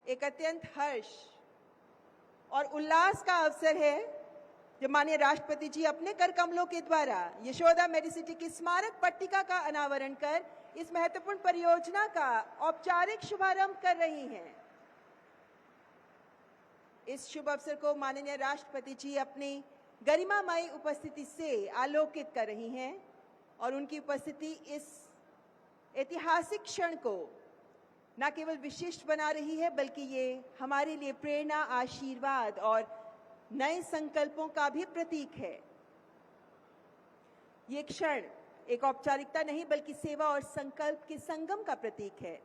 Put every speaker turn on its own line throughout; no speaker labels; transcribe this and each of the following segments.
एक अत्यंत हर्ष और उल्लास का अवसर है जब माननीय राष्ट्रपति जी अपने कर कमलों के द्वारा यशोदा मेडिसिटी की स्मारक पट्टिका का अनावरण कर इस महत्वपूर्ण परियोजना का औपचारिक शुभारंभ कर रही हैं। इस शुभ अवसर को माननीय राष्ट्रपति जी अपनी गरिमामयी उपस्थिति से आलोकित कर रही हैं और उनकी उपस्थिति इस ऐतिहासिक क्षण को न केवल विशिष्ट बना रही है बल्कि ये हमारे लिए प्रेरणा, आशीर्वाद और नए संकल्पों का भी प्रतीक है। ये क्षण एक औपचारिकता नहीं बल्कि सेवा और संकल्प के संगम का प्रतीक है।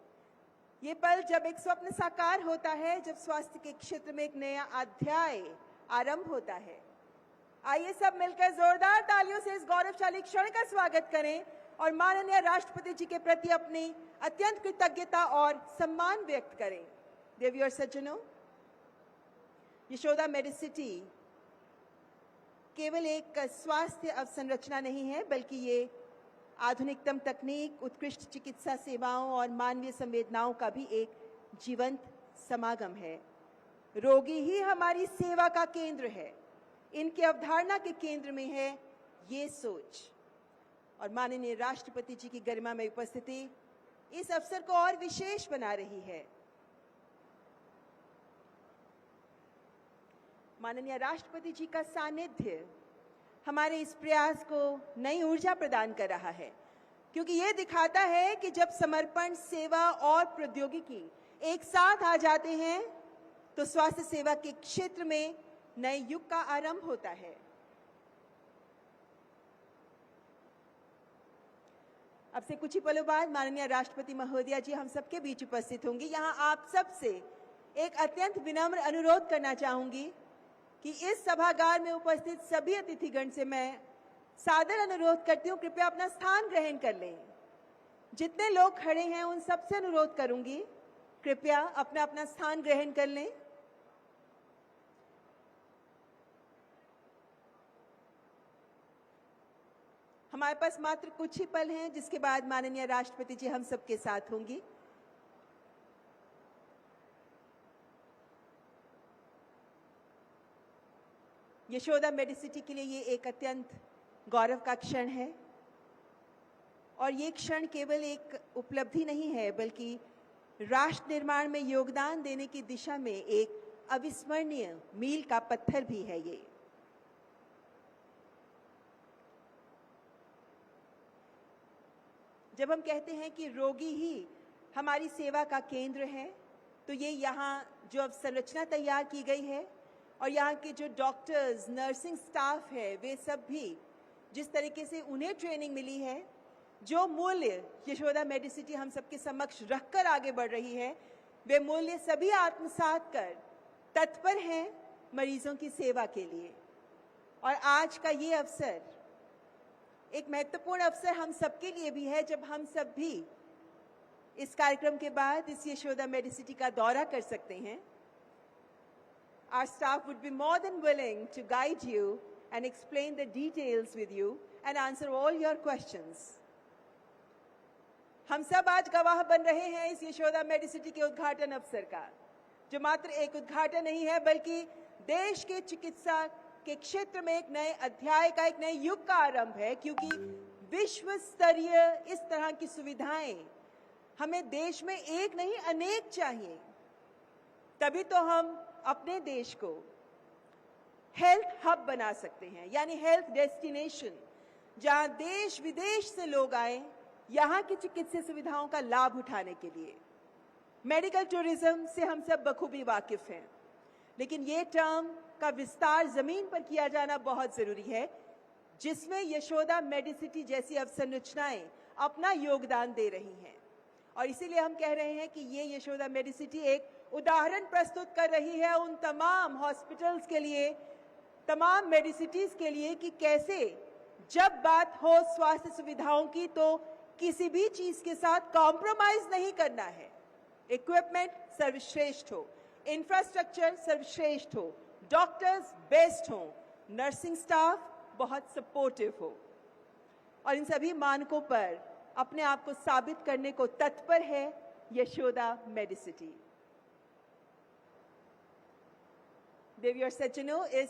ये पल जब एक स्वप्न साकार होता है, जब स्वास्थ्य के क्षेत्र में एक नया अध्याय आरंभ होता है। आइए सब मिलकर जोरदार तालियों से इस गौरवशाली क्षण का स्वागत करें और माननीय राष्ट्रपति जी के प्रति अपनी अत्यंत कृतज्ञता और सम्मान व्यक्त करें। देवी और सज्जनों, यशोदा मेडिसिटी केवल एक स्वास्थ्य अवसंरचना नहीं है बल्कि ये आधुनिकतम तकनीक, उत्कृष्ट चिकित्सा सेवाओं और मानवीय संवेदनाओं का भी एक जीवंत समागम है। रोगी ही हमारी सेवा का केंद्र है, इनकी अवधारणा के केंद्र में है ये सोच। और माननीय राष्ट्रपति जी की गरिमा में उपस्थिति इस अवसर को और विशेष बना रही है। माननीय राष्ट्रपति जी का सानिध्य हमारे इस प्रयास को नई ऊर्जा प्रदान कर रहा है, क्योंकि ये दिखाता है कि जब समर्पण, सेवा और प्रौद्योगिकी एक साथ आ जाते हैं तो स्वास्थ्य सेवा के क्षेत्र में नए युग का आरंभ होता है। अब से कुछ ही पलों बाद माननीय राष्ट्रपति महोदया जी हम सबके बीच उपस्थित होंगी। यहाँ आप सबसे एक अत्यंत विनम्र अनुरोध करना चाहूंगी कि इस सभागार में उपस्थित सभी अतिथिगण से मैं सादर अनुरोध करती हूँ, कृपया अपना स्थान ग्रहण कर लें। जितने लोग खड़े हैं उन सबसे अनुरोध करूंगी, कृपया अपना अपना स्थान ग्रहण कर लें। हमारे पास मात्र कुछ ही पल हैं, जिसके बाद माननीय राष्ट्रपति जी हम सबके साथ होंगी। यशोदा मेडिसिटी के लिए ये एक अत्यंत गौरव का क्षण है और ये क्षण केवल एक उपलब्धि नहीं है बल्कि राष्ट्र निर्माण में योगदान देने की दिशा में एक अविस्मरणीय मील का पत्थर भी है। ये जब हम कहते हैं कि रोगी ही हमारी सेवा का केंद्र है, तो ये यहाँ जो अवसंरचना तैयार की गई है और यहाँ के जो डॉक्टर्स, नर्सिंग स्टाफ है, वे सब भी जिस तरीके से उन्हें ट्रेनिंग मिली है, जो मूल्य यशोदा मेडिसिटी हम सबके समक्ष रखकर आगे बढ़ रही है, वे मूल्य सभी आत्मसात कर तत्पर हैं मरीजों की सेवा के लिए। और आज का ये अवसर एक महत्वपूर्ण अवसर हम सबके लिए भी है, जब हम सब भी इस कार्यक्रम के बाद इस यशोदा मेडिसिटी का दौरा कर सकते हैं। Our staff would be more than willing to guide you and explain the details with you and answer all your questions. हम सब आज गवाह बन रहे हैं इस यशोदा मेडिसिटी के उद्घाटन अवसर का, जो मात्र एक उद्घाटन नहीं है बल्कि देश के चिकित्सा के क्षेत्र में एक नए अध्याय का, एक नए युग का आरंभ है। क्योंकि विश्व स्तरीय इस तरह की सुविधाएं हमें देश में एक नहीं अनेक चाहिए, तभी तो हम अपने देश को हेल्थ हब बना सकते हैं, यानी हेल्थ डेस्टिनेशन, जहां देश विदेश से लोग आए यहाँ की चिकित्सा सुविधाओं का लाभ उठाने के लिए। मेडिकल टूरिज्म से हम सब बखूबी वाकिफ हैं, लेकिन ये टर्म का विस्तार जमीन पर किया जाना बहुत जरूरी है, जिसमें यशोदा मेडिसिटी जैसी अवसंरचनाएं अपना योगदान दे रही हैं। और इसीलिए हम कह रहे हैं कि ये यशोदा मेडिसिटी एक उदाहरण प्रस्तुत कर रही है उन तमाम हॉस्पिटल्स के लिए, तमाम मेडिसिटीज के लिए, कि कैसे जब बात हो स्वास्थ्य सुविधाओं की तो किसी भी चीज के साथ कॉम्प्रोमाइज नहीं करना है। इक्विपमेंट सर्वश्रेष्ठ हो, इंफ्रास्ट्रक्चर सर्वश्रेष्ठ हो, डॉक्टर्स बेस्ट हो, नर्सिंग स्टाफ बहुत सपोर्टिव हो, और इन सभी मानकों पर अपने आप को साबित करने को तत्पर है यशोदा मेडिसिटी। देवी और सज्जनों, इस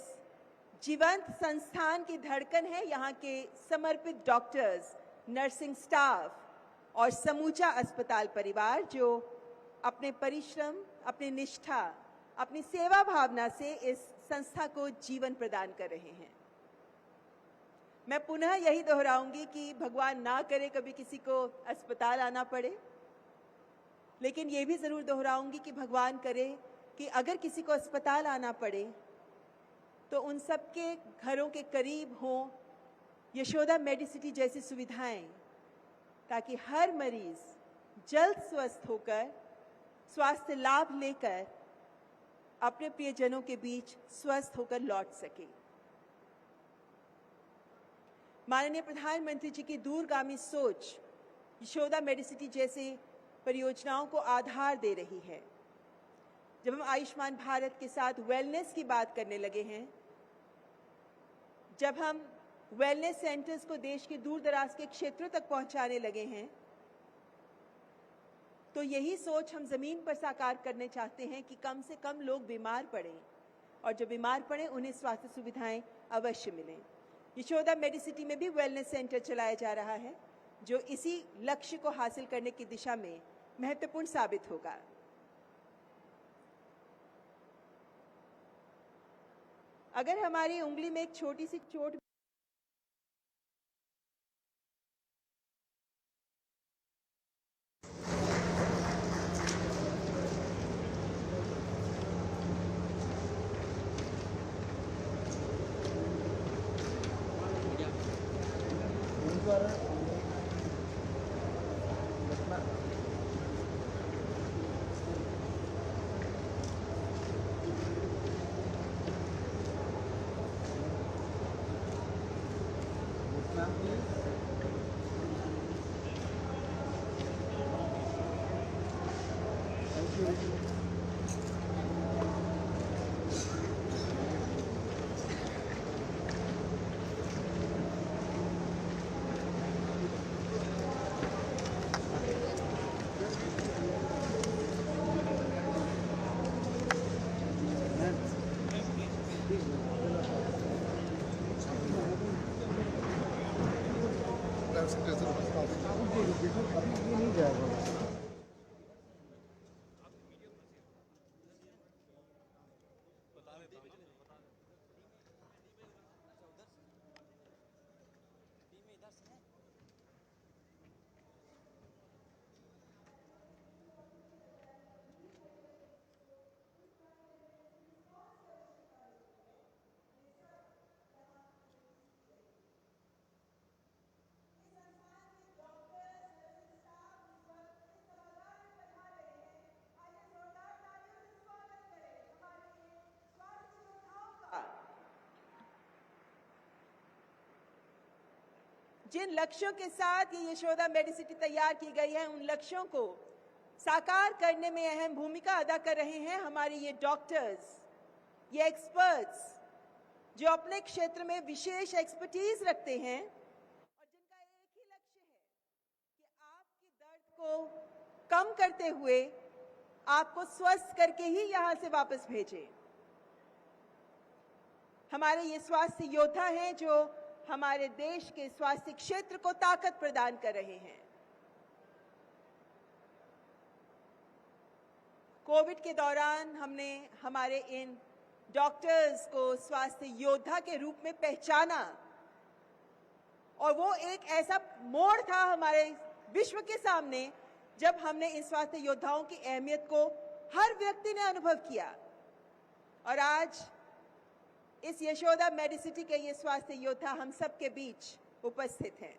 जीवंत संस्थान की धड़कन है यहाँ के समर्पित डॉक्टर्स, नर्सिंग स्टाफ और समूचा अस्पताल परिवार जो अपने परिश्रम, अपनी निष्ठा, अपनी सेवा भावना से इस संस्था को जीवन प्रदान कर रहे हैं। मैं पुनः यही दोहराऊंगी कि भगवान ना करे कभी किसी को अस्पताल आना पड़े, लेकिन ये भी जरूर दोहराऊंगी कि भगवान करे कि अगर किसी को अस्पताल आना पड़े तो उन सबके घरों के करीब हों यशोदा मेडिसिटी जैसी सुविधाएं, ताकि हर मरीज जल्द स्वस्थ होकर स्वास्थ्य लाभ लेकर अपने प्रियजनों के बीच स्वस्थ होकर लौट सके। माननीय प्रधानमंत्री जी की दूरगामी सोच यशोदा मेडिसिटी जैसे परियोजनाओं को आधार दे रही है। जब हम आयुष्मान भारत के साथ वेलनेस की बात करने लगे हैं, जब हम वेलनेस सेंटर्स को देश के दूर दराज के क्षेत्रों तक पहुंचाने लगे हैं, तो यही सोच हम जमीन पर साकार करने चाहते हैं कि कम से कम लोग बीमार पड़ें और जो बीमार पड़ें उन्हें स्वास्थ्य सुविधाएं अवश्य मिलें। यशोदा मेडिसिटी में भी वेलनेस सेंटर चलाया जा रहा है जो इसी लक्ष्य को हासिल करने की दिशा में महत्वपूर्ण साबित होगा। अगर हमारी उंगली में एक छोटी सी चोट
नहीं जाएगा।
जिन लक्ष्यों के साथ ये यशोदा मेडिसिटी तैयार की गई है, उन लक्ष्यों को साकार करने में अहम भूमिका अदा कर रहे हैं हमारे ये डॉक्टर्स, ये एक्सपर्ट्स जो अपने क्षेत्र में विशेष एक्सपर्टीज रखते हैं और जिनका एक ही लक्ष्य है कि आपके दर्द को कम करते हुए आपको स्वस्थ करके ही यहां से वापस भेजें। हमारे ये स्वास्थ्य योद्धा हैं जो हमारे देश के स्वास्थ्य क्षेत्र को ताकत प्रदान कर रहे हैं। कोविड के दौरान हमने हमारे इन डॉक्टर्स को स्वास्थ्य योद्धा के रूप में पहचाना और वो एक ऐसा मोड़ था हमारे विश्व के सामने जब हमने इन स्वास्थ्य योद्धाओं की अहमियत को हर व्यक्ति ने अनुभव किया। और आज इस यशोदा मेडिसिटी के ये स्वास्थ्य योद्धा हम सबके बीच उपस्थित हैं।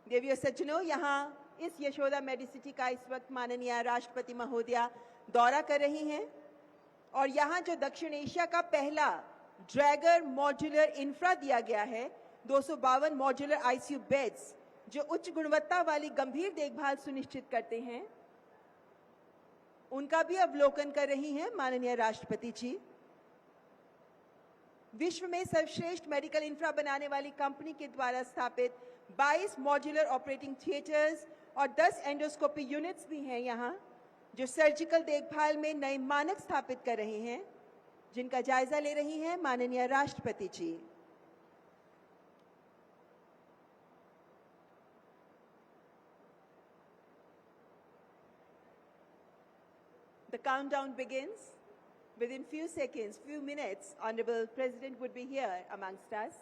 देवी और सज्जनों, यहाँ इस यशोदा मेडिसिटी का इस वक्त माननीय राष्ट्रपति महोदया दौरा कर रही हैं और यहाँ जो दक्षिण एशिया का पहला ड्रैगर मॉड्यूलर इंफ्रा दिया गया है, 252 मॉड्यूलर आईसीयू बेड्स जो उच्च गुणवत्ता वाली गंभीर देखभाल सुनिश्चित करते हैं, उनका भी अवलोकन कर रही हैं माननीय राष्ट्रपति जी। विश्व में सर्वश्रेष्ठ मेडिकल इंफ्रा बनाने वाली कंपनी के द्वारा स्थापित 22 मॉड्यूलर ऑपरेटिंग थिएटर्स और 10 एंडोस्कोपी यूनिट्स भी हैं यहाँ, जो सर्जिकल देखभाल में नए मानक स्थापित कर रहे हैं, जिनका जायजा ले रही हैं माननीय राष्ट्रपति जी। The countdown begins. Within few seconds, few minutes, Honorable President would be here amongst us.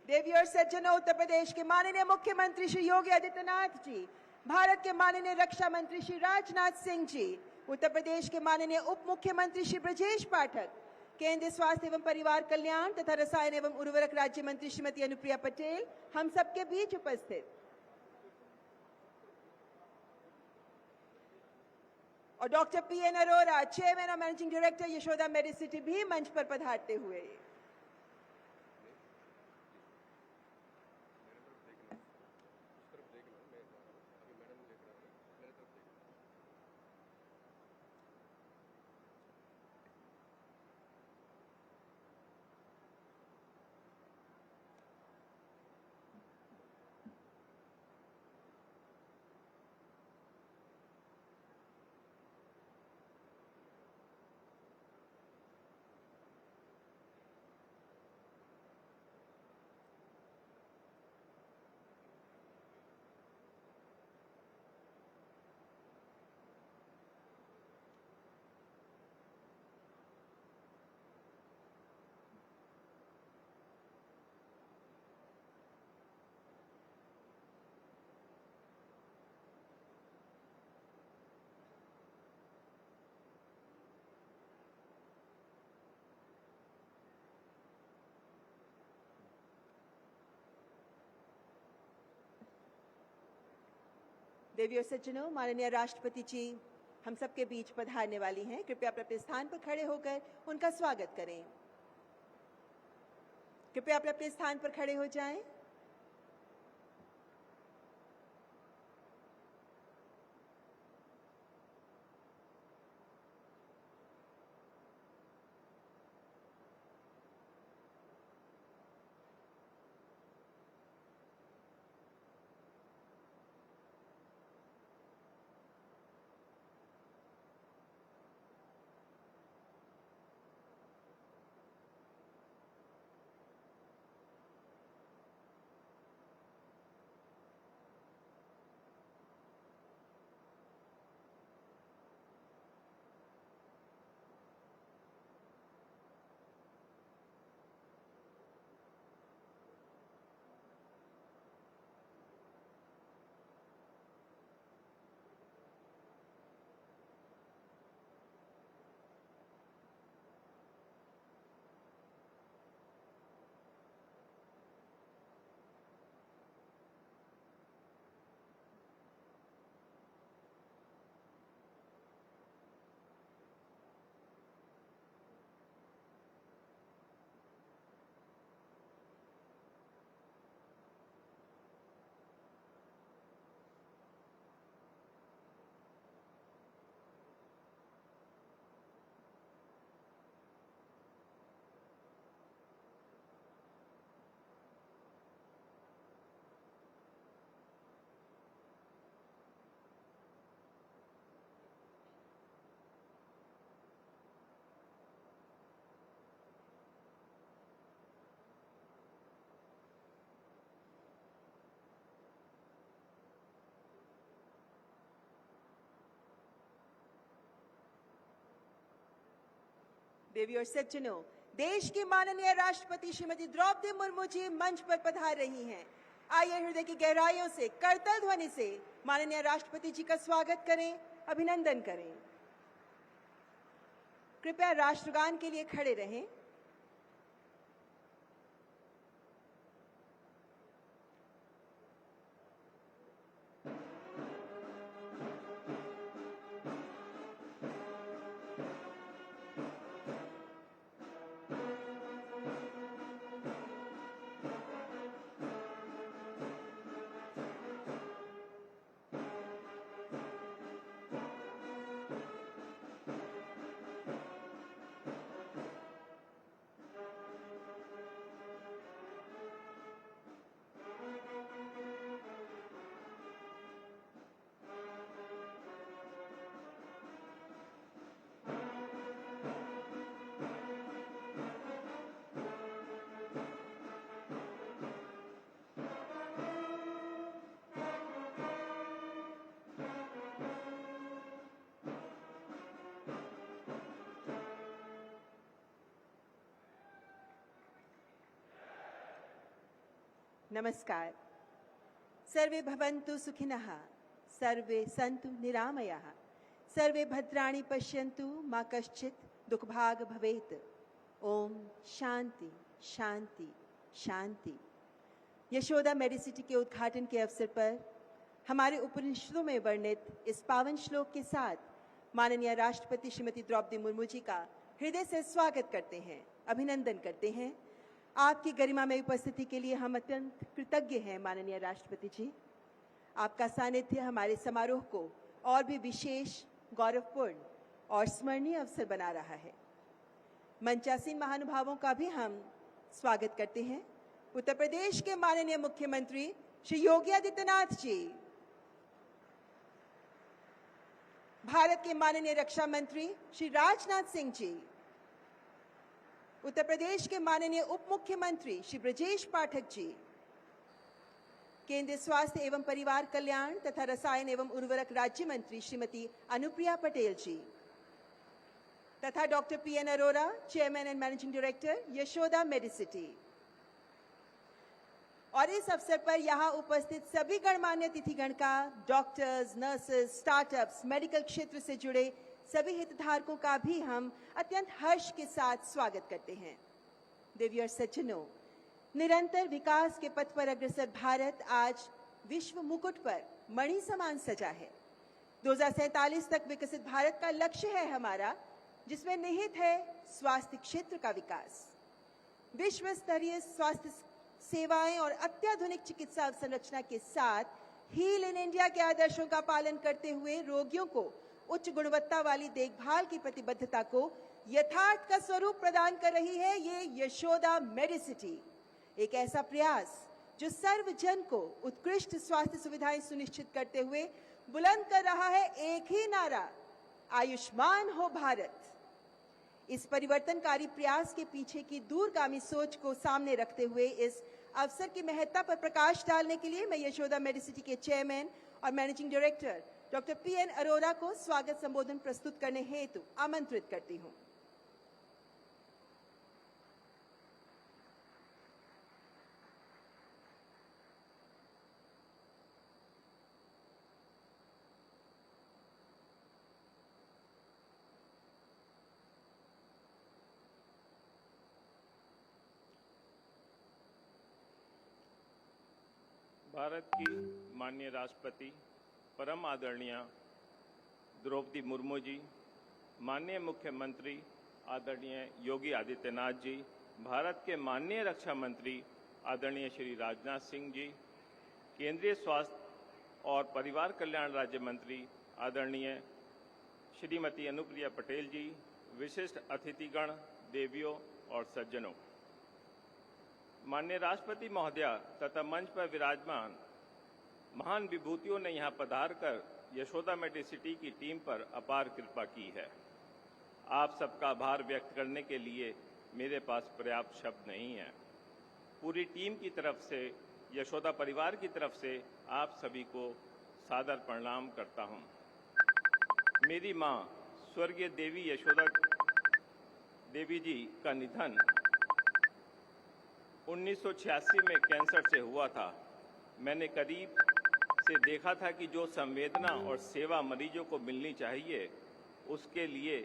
देवी और सज्जनों, उत्तर प्रदेश के माननीय मुख्यमंत्री श्री योगी आदित्यनाथ जी, भारत के माननीय रक्षा मंत्री श्री राजनाथ सिंह जी, उत्तर प्रदेश के माननीय उप मुख्यमंत्री श्री ब्रजेश पाठक, केंद्रीय स्वास्थ्य एवं परिवार कल्याण तथा रसायन एवं उर्वरक राज्य मंत्री श्रीमती अनुप्रिया पटेल हम सबके बीच उपस्थित, और डॉक्टर पीएन अरोरा, चेयरमैन और मैनेजिंग डायरेक्टर यशोदा मेडिसिटी भी मंच पर पधारते हुए। देवी और सज्जनों, माननीय राष्ट्रपति जी हम सबके बीच पधारने वाली हैं। कृपया अपने स्थान पर खड़े होकर उनका स्वागत करें। कृपया अपने स्थान पर खड़े हो जाएं। देवी और सज्जनों, देश की माननीय राष्ट्रपति श्रीमती द्रौपदी मुर्मू जी मंच पर पधार रही हैं। आइए हृदय की गहराइयों से करतल ध्वनि से माननीय राष्ट्रपति जी का स्वागत करें, अभिनंदन करें। कृपया राष्ट्रगान के लिए खड़े रहें। नमस्कार। सर्वे भवन्तु सुखिनः, सर्वे सन्तु निरामयाः, सर्वे भद्राणि पश्यन्तु मा कश्चित् दुःखभाग् भवेत्। ओम शांति शांति शांति। यशोदा मेडिसिटी के उद्घाटन के अवसर पर हमारे उपनिषदों में वर्णित इस पावन श्लोक के साथ माननीय राष्ट्रपति श्रीमती द्रौपदी मुर्मू जी का हृदय से स्वागत करते हैं, अभिनंदन करते हैं। आपकी गरिमा में उपस्थिति के लिए हम अत्यंत कृतज्ञ हैं माननीय राष्ट्रपति जी। आपका सानिध्य हमारे समारोह को और भी विशेष, गौरवपूर्ण और स्मरणीय अवसर बना रहा है। मंचासीन महानुभावों का भी हम स्वागत करते हैं। उत्तर प्रदेश के माननीय मुख्यमंत्री श्री योगी आदित्यनाथ जी, भारत के माननीय रक्षा मंत्री श्री राजनाथ सिंह जी, उत्तर प्रदेश के माननीय उप मुख्यमंत्री श्री ब्रजेश पाठक जी, केंद्रीय स्वास्थ्य एवं परिवार कल्याण तथा रसायन एवं उर्वरक राज्य मंत्री श्रीमती अनुप्रिया पटेल जी, तथा doctor PN Arora, chairman and managing director Yashoda Medicity. और इस अवसर पर यहाँ उपस्थित सभी गणमान्य तिथिगण का, डॉक्टर्स, नर्सेस, स्टार्टअप्स, मेडिकल क्षेत्र से जुड़े सभी हितधारकों का भी हम अत्यंत हर्ष के साथ स्वागत करते हैं। देवी और सज्जनों, निरंतर विकास के पथ पर अग्रसर भारत आज विश्व मुकुट पर मणि समान सजा है। 2047 तक विकसित भारत का लक्ष्य है हमारा, जिसमें निहित है स्वास्थ्य क्षेत्र का विकास। विश्व स्तरीय स्वास्थ्य सेवाएं और अत्याधुनिक चिकित्सा अवसंरचना के साथ हील इन इंडिया के आदर्शों का पालन करते हुए रोगियों को उच्च गुणवत्ता वाली देखभाल की प्रतिबद्धता को यथार्थ का स्वरूप प्रदान कर रही है ये यशोदा मेडिसिटी। एक ऐसा प्रयास जो सर्वजन को उत्कृष्ट स्वास्थ्य सुविधाएं सुनिश्चित करते हुए बुलंद कर रहा है एक ही नारा, आयुष्मान हो भारत। इस परिवर्तनकारी प्रयास के पीछे की दूरगामी सोच को सामने रखते हुए इस अवसर की महत्ता पर प्रकाश डालने के लिए मैं यशोदा मेडिसिटी के चेयरमैन और managing director doctor PN Arora को स्वागत संबोधन प्रस्तुत करने हेतु आमंत्रित करती हूं।
भारत की माननीय राष्ट्रपति परम आदरणीय द्रौपदी मुर्मू जी, माननीय मुख्यमंत्री आदरणीय योगी आदित्यनाथ जी, भारत के माननीय रक्षा मंत्री आदरणीय श्री राजनाथ सिंह जी, केंद्रीय स्वास्थ्य और परिवार कल्याण राज्य मंत्री आदरणीय श्रीमती अनुप्रिया पटेल जी, विशिष्ट अतिथिगण, देवियों और सज्जनों, माननीय राष्ट्रपति महोदया तथा मंच पर विराजमान महान विभूतियों ने यहां पधार कर यशोदा मेडिसिटी की टीम पर अपार कृपा की है। आप सबका आभार व्यक्त करने के लिए मेरे पास पर्याप्त शब्द नहीं है। पूरी टीम की तरफ से, यशोदा परिवार की तरफ से आप सभी को सादर प्रणाम करता हूं। मेरी मां स्वर्गीय देवी यशोदा देवी जी का निधन 1986 में कैंसर से हुआ था। मैंने करीब से देखा था कि जो संवेदना और सेवा मरीजों को मिलनी चाहिए, उसके लिए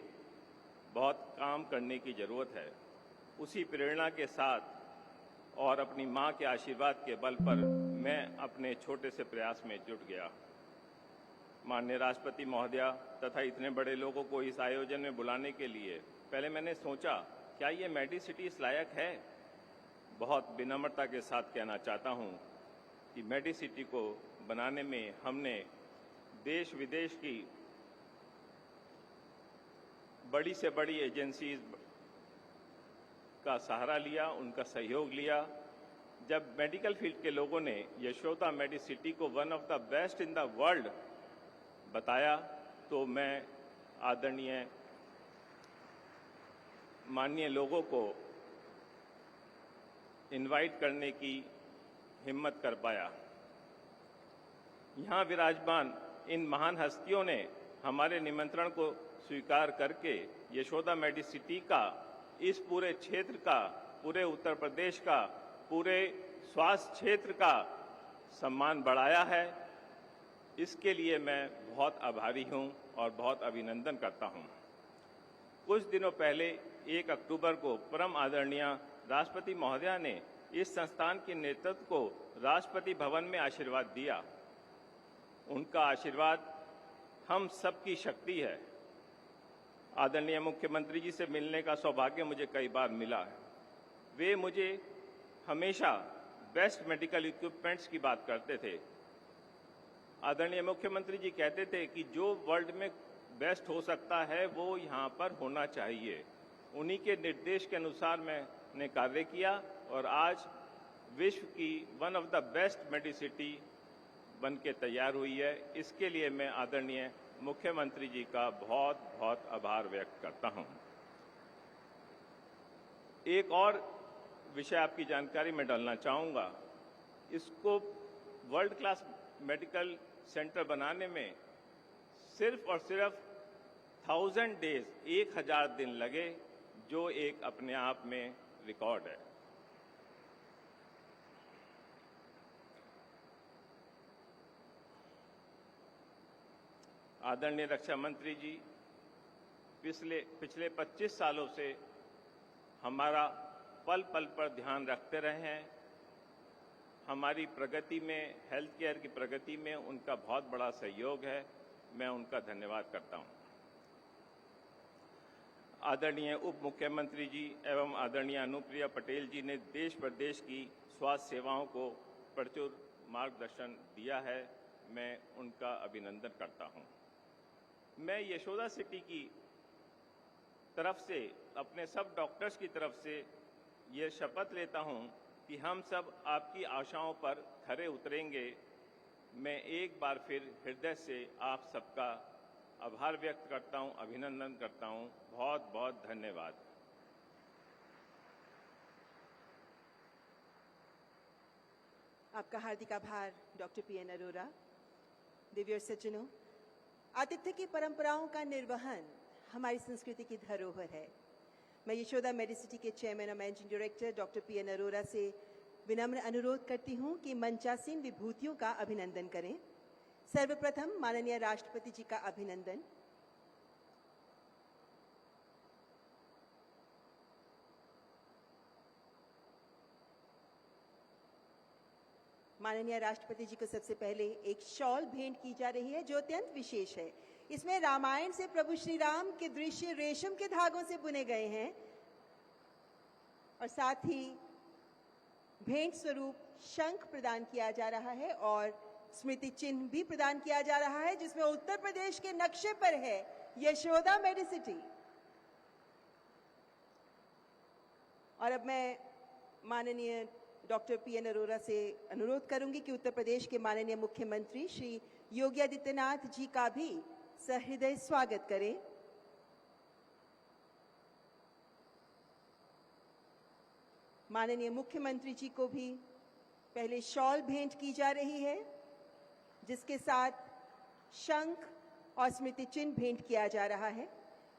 बहुत काम करने की ज़रूरत है। उसी प्रेरणा के साथ और अपनी मां के आशीर्वाद के बल पर मैं अपने छोटे से प्रयास में जुट गया। माननीय राष्ट्रपति महोदया तथा इतने बड़े लोगों को इस आयोजन में बुलाने के लिए पहले मैंने सोचा, क्या ये मेडिसिटी इस लायक है? बहुत विनम्रता के साथ कहना चाहता हूं कि मेडिसिटी को बनाने में हमने देश विदेश की बड़ी से बड़ी एजेंसीज का सहारा लिया, उनका सहयोग लिया। जब मेडिकल फील्ड के लोगों ने यशोदा मेडिसिटी को one of the best in the world बताया, तो मैं आदरणीय माननीय लोगों को इनवाइट करने की हिम्मत कर पाया। यहाँ विराजमान इन महान हस्तियों ने हमारे निमंत्रण को स्वीकार करके यशोदा मेडिसिटी का, इस पूरे क्षेत्र का, पूरे उत्तर प्रदेश का, पूरे स्वास्थ्य क्षेत्र का सम्मान बढ़ाया है, इसके लिए मैं बहुत आभारी हूं और बहुत अभिनंदन करता हूं। कुछ दिनों पहले 1 अक्टूबर को परम आदरणीय राष्ट्रपति महोदया ने इस संस्थान के नेतृत्व को राष्ट्रपति भवन में आशीर्वाद दिया। उनका आशीर्वाद हम सबकी शक्ति है। आदरणीय मुख्यमंत्री जी से मिलने का सौभाग्य मुझे कई बार मिला है। वे मुझे हमेशा बेस्ट मेडिकल इक्विपमेंट्स की बात करते थे। आदरणीय मुख्यमंत्री जी कहते थे कि जो वर्ल्ड में बेस्ट हो सकता है वो यहाँ पर होना चाहिए। उन्हीं के निर्देश के अनुसार मैंने कार्य किया और आज विश्व की one of the best Medicity बन के तैयार हुई है। इसके लिए मैं आदरणीय मुख्यमंत्री जी का बहुत बहुत आभार व्यक्त करता हूं। एक और विषय आपकी जानकारी में डालना चाहूँगा। इसको वर्ल्ड क्लास मेडिकल सेंटर बनाने में सिर्फ और सिर्फ 1000 डेज 1000 दिन लगे, जो एक अपने आप में रिकॉर्ड है। आदरणीय रक्षा मंत्री जी पिछले 25 सालों से हमारा पल पल पर ध्यान रखते रहे हैं। हमारी प्रगति में, हेल्थ केयर की प्रगति में उनका बहुत बड़ा सहयोग है। मैं उनका धन्यवाद करता हूं। आदरणीय उप मुख्यमंत्री जी एवं आदरणीय अनुप्रिया पटेल जी ने देश प्रदेश की स्वास्थ्य सेवाओं को प्रचुर मार्गदर्शन दिया है। मैं उनका अभिनंदन करता हूं। मैं यशोदा सिटी की तरफ से, अपने सब डॉक्टर्स की तरफ से ये शपथ लेता हूं कि हम सब आपकी आशाओं पर खरे उतरेंगे। मैं एक बार फिर हृदय से आप सबका आभार व्यक्त करता हूं, अभिनंदन करता हूं। बहुत बहुत धन्यवाद।
आपका हार्दिक आभार डॉक्टर पीएन अरोरा। दिव्य सज्जनों, आतिथ्य की परंपराओं का निर्वहन हमारी संस्कृति की धरोहर है। मैं यशोदा मेडिसिटी के चेयरमैन और managing director doctor PN Arora से विनम्र अनुरोध करती हूं कि मंचासीन विभूतियों का अभिनंदन करें। सर्वप्रथम माननीय राष्ट्रपति जी का अभिनंदन। माननीय राष्ट्रपति जी को सबसे पहले एक शॉल भेंट की जा रही है जो अत्यंत विशेष है। इसमें रामायण से प्रभु श्री राम के दृश्य रेशम के धागों से बुने गए हैं और साथ ही भेंट स्वरूप शंख प्रदान किया जा रहा है और स्मृति चिन्ह भी प्रदान किया जा रहा है, जिसमें उत्तर प्रदेश के नक्शे पर है यशोदा मेडिसिटी। और अब मैं माननीय डॉक्टर पीएन अरोरा से अनुरोध करूंगी कि उत्तर प्रदेश के माननीय मुख्यमंत्री श्री योगी आदित्यनाथ जी का भी सहृदय स्वागत करें। माननीय मुख्यमंत्री जी को भी पहले शॉल भेंट की जा रही है, जिसके साथ शंख और स्मृति चिन्ह भेंट किया जा रहा है।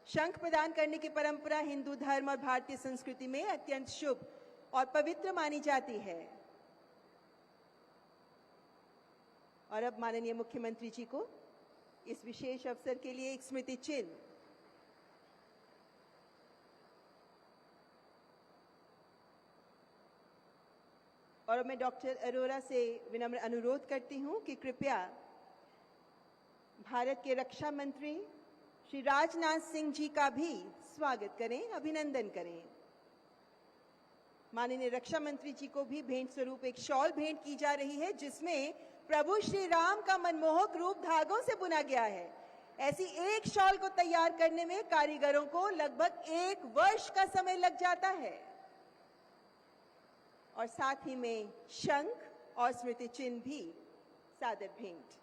शंख प्रदान करने की परंपरा हिंदू धर्म और भारतीय संस्कृति में अत्यंत शुभ और पवित्र मानी जाती है। और अब माननीय मुख्यमंत्री जी को इस विशेष अवसर के लिए एक स्मृति चिन्ह और मैं डॉक्टर अरोरा से विनम्र अनुरोध करती हूं कि कृपया भारत के रक्षा मंत्री श्री राजनाथ सिंह जी का भी स्वागत करें, अभिनंदन करें। माननीय रक्षा मंत्री जी को भी भेंट स्वरूप एक शॉल भेंट की जा रही है, जिसमें प्रभु श्री राम का मनमोहक रूप धागों से बुना गया है। ऐसी एक शॉल को तैयार करने में कारीगरों को लगभग 1 वर्ष का समय लग जाता है। और साथ ही में शंख और स्मृति चिन्ह भी सादर भेंट।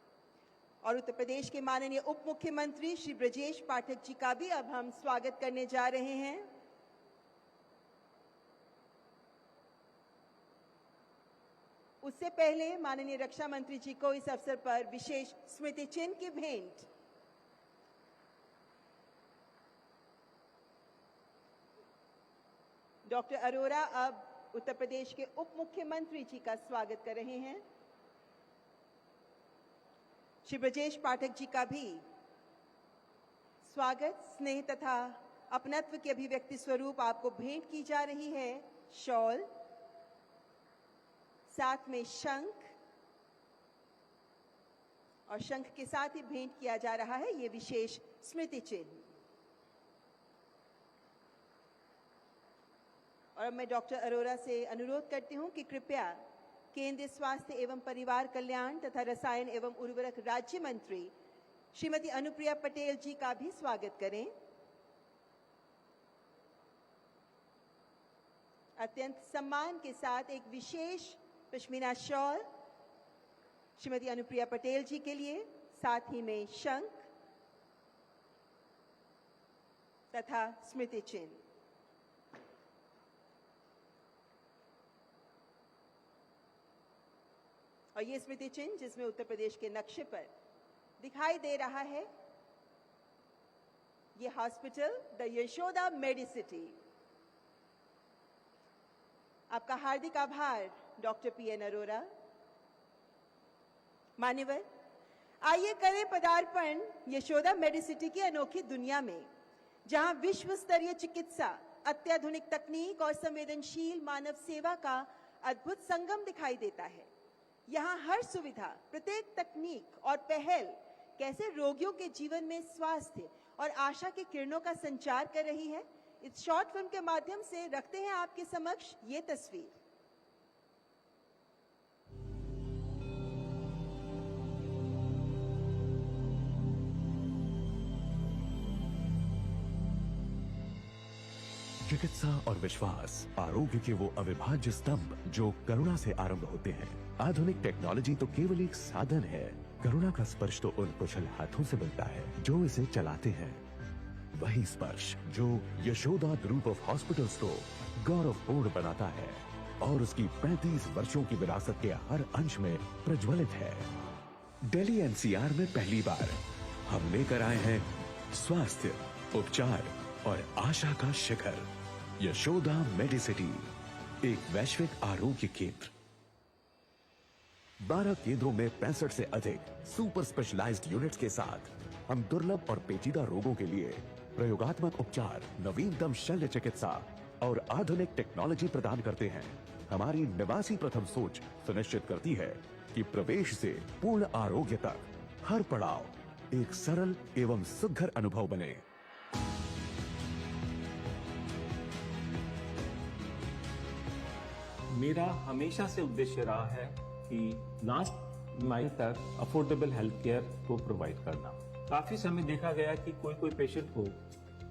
और उत्तर प्रदेश के माननीय उप मुख्यमंत्री श्री ब्रजेश पाठक जी का भी अब हम स्वागत करने जा रहे हैं। उससे पहले माननीय रक्षा मंत्री जी को इस अवसर पर विशेष स्मृति चिन्ह की भेंट। डॉक्टर अरोरा अब उत्तर प्रदेश के उप मुख्यमंत्री जी का स्वागत कर रहे हैं। श्री ब्रजेश पाठक जी का भी स्वागत, स्नेह तथा अपनत्व की अभिव्यक्ति स्वरूप आपको भेंट की जा रही है शॉल, साथ में शंख, और शंख के साथ ही भेंट किया जा रहा है ये विशेष स्मृति चिन्ह। और मैं डॉक्टर अरोरा से अनुरोध करती हूं कि कृपया केंद्रीय स्वास्थ्य एवं परिवार कल्याण तथा रसायन एवं उर्वरक राज्य मंत्री श्रीमती अनुप्रिया पटेल जी का भी स्वागत करें। अत्यंत सम्मान के साथ एक विशेष पश्मीना शॉल श्रीमती अनुप्रिया पटेल जी के लिए, साथ ही में शंख तथा स्मृति चिन्ह। और ये स्मृति चिन्ह जिसमें उत्तर प्रदेश के नक्शे पर दिखाई दे रहा है, ये हॉस्पिटल द यशोदा मेडिसिटी। आपका हार्दिक आभार डॉक्टर पीएन अरोरा। मान्यवर, आइए करें पदार्पण यशोदा मेडिसिटी की अनोखी दुनिया में, जहां विश्व स्तरीय चिकित्सा, अत्याधुनिक तकनीक और संवेदनशील मानव सेवा का अद्भुत संगम दिखाई देता है। यहाँ हर सुविधा, प्रत्येक तकनीक और पहल कैसे रोगियों के जीवन में स्वास्थ्य और आशा की किरणों का संचार कर रही है, इस शॉर्ट फिल्म के माध्यम से रखते हैं आपके समक्ष ये तस्वीर।
चिकित्सा और विश्वास, आरोग्य के वो अविभाज्य स्तंभ जो करुणा से आरंभ होते हैं। आधुनिक टेक्नोलॉजी तो केवल एक साधन है, करुणा का स्पर्श तो उन कुशल हाथों से मिलता है जो इसे चलाते हैं। वही स्पर्श जो यशोदा ग्रुप ऑफ हॉस्पिटल्स को गौरवपूर्ण बनाता है और उसकी 35 वर्षों की विरासत के हर अंश में प्रज्वलित है। दिल्ली एनसीआर में पहली बार हम लेकर आए हैं स्वास्थ्य, उपचार और आशा का शिखर, यशोदा मेडिसिटी, एक वैश्विक आरोग्य केंद्र। 12 केंद्रों में 65 से अधिक सुपर स्पेशलाइज्ड यूनिट्स के साथ हम दुर्लभ और पेचीदा रोगों के लिए प्रयोगात्मक उपचार, नवीनतम शल्य चिकित्सा और आधुनिक टेक्नोलॉजी प्रदान करते हैं। हमारी निवासी प्रथम सोच सुनिश्चित करती है कि प्रवेश से पूर्ण आरोग्य तक हर पड़ाव एक सरल एवं सुघर अनुभव बने।
मेरा हमेशा से उद्देश्य रहा है कि लास्ट माइल तक अफोर्डेबल हेल्थ केयर को प्रोवाइड करना। काफी समय देखा गया कि कोई पेशेंट को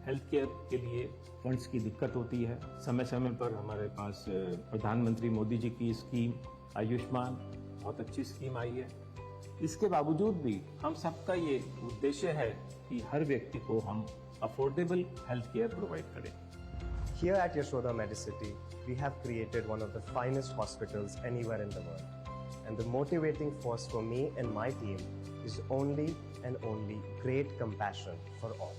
हेल्थ केयर के लिए फंड्स की दिक्कत होती है। समय समय पर हमारे पास प्रधानमंत्री मोदी जी की स्कीम आयुष्मान बहुत अच्छी स्कीम आई है। इसके बावजूद भी हम सबका ये उद्देश्य है कि हर व्यक्ति को हम अफोर्डेबल हेल्थ केयर प्रोवाइड करें।
Here at Yashoda Medicity, we have created one of the finest hospitals anywhere in the world. And the motivating force for me and my team is only and only great compassion for all.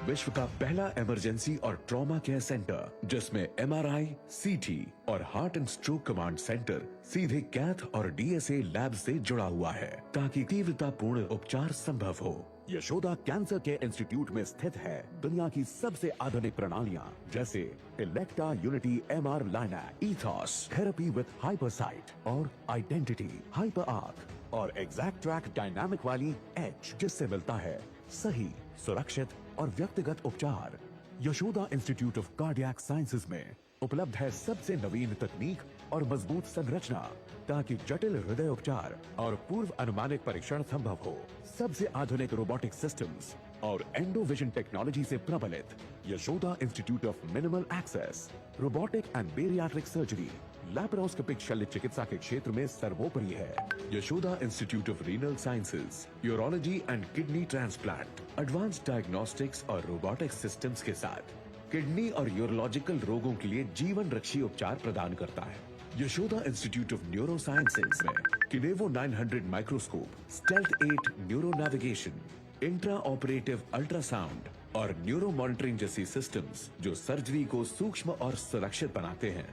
विश्व का पहला emergency और trauma care centre, जिसमें MRI, सीटी और heart and stroke command centre सीधे cath और DSA lab से जुड़ा हुआ है ताकि तीव्रतापूर्ण उपचार संभव हो। यशोदा कैंसर केयर इंस्टीट्यूट में स्थित है दुनिया की सबसे आधुनिक प्रणालियां, जैसे Elekta Unity MR linac, Ethos therapy with HyperSight और आइडेंटिटी हाइपर आर्क और एग्जैक्ट ट्रैक डायनामिक वाली एच, जिससे मिलता है सही, सुरक्षित और व्यक्तिगत उपचार। Yashoda institute of cardiac sciences में उपलब्ध है सबसे नवीन तकनीक और मजबूत संरचना ताकि जटिल हृदय उपचार और पूर्व अनुमानित परीक्षण संभव हो। सबसे आधुनिक रोबोटिक सिस्टम्स, और एंडोविजन टेक्नोलॉजी से प्रबलित Yashoda institute of minimal access robotic and bariatric surgery laparoscopic शल्य चिकित्सा के क्षेत्र में सर्वोपरि है। Yashoda institute of renal sciences, urology and kidney transplant, advance diagnostics और रोबोटिक सिस्टम्स के साथ किडनी और यूरोलॉजिकल रोगों के लिए जीवन रक्षी उपचार प्रदान करता है। Yashoda institute of neurosciences में Kinevo 900 microscope, Stealth 8 neuronavigation, intraoperative ultrasound और न्यूरो मॉनिटरिंग जैसी सिस्टम्स जो सर्जरी को सूक्ष्म और सुरक्षित बनाते हैं।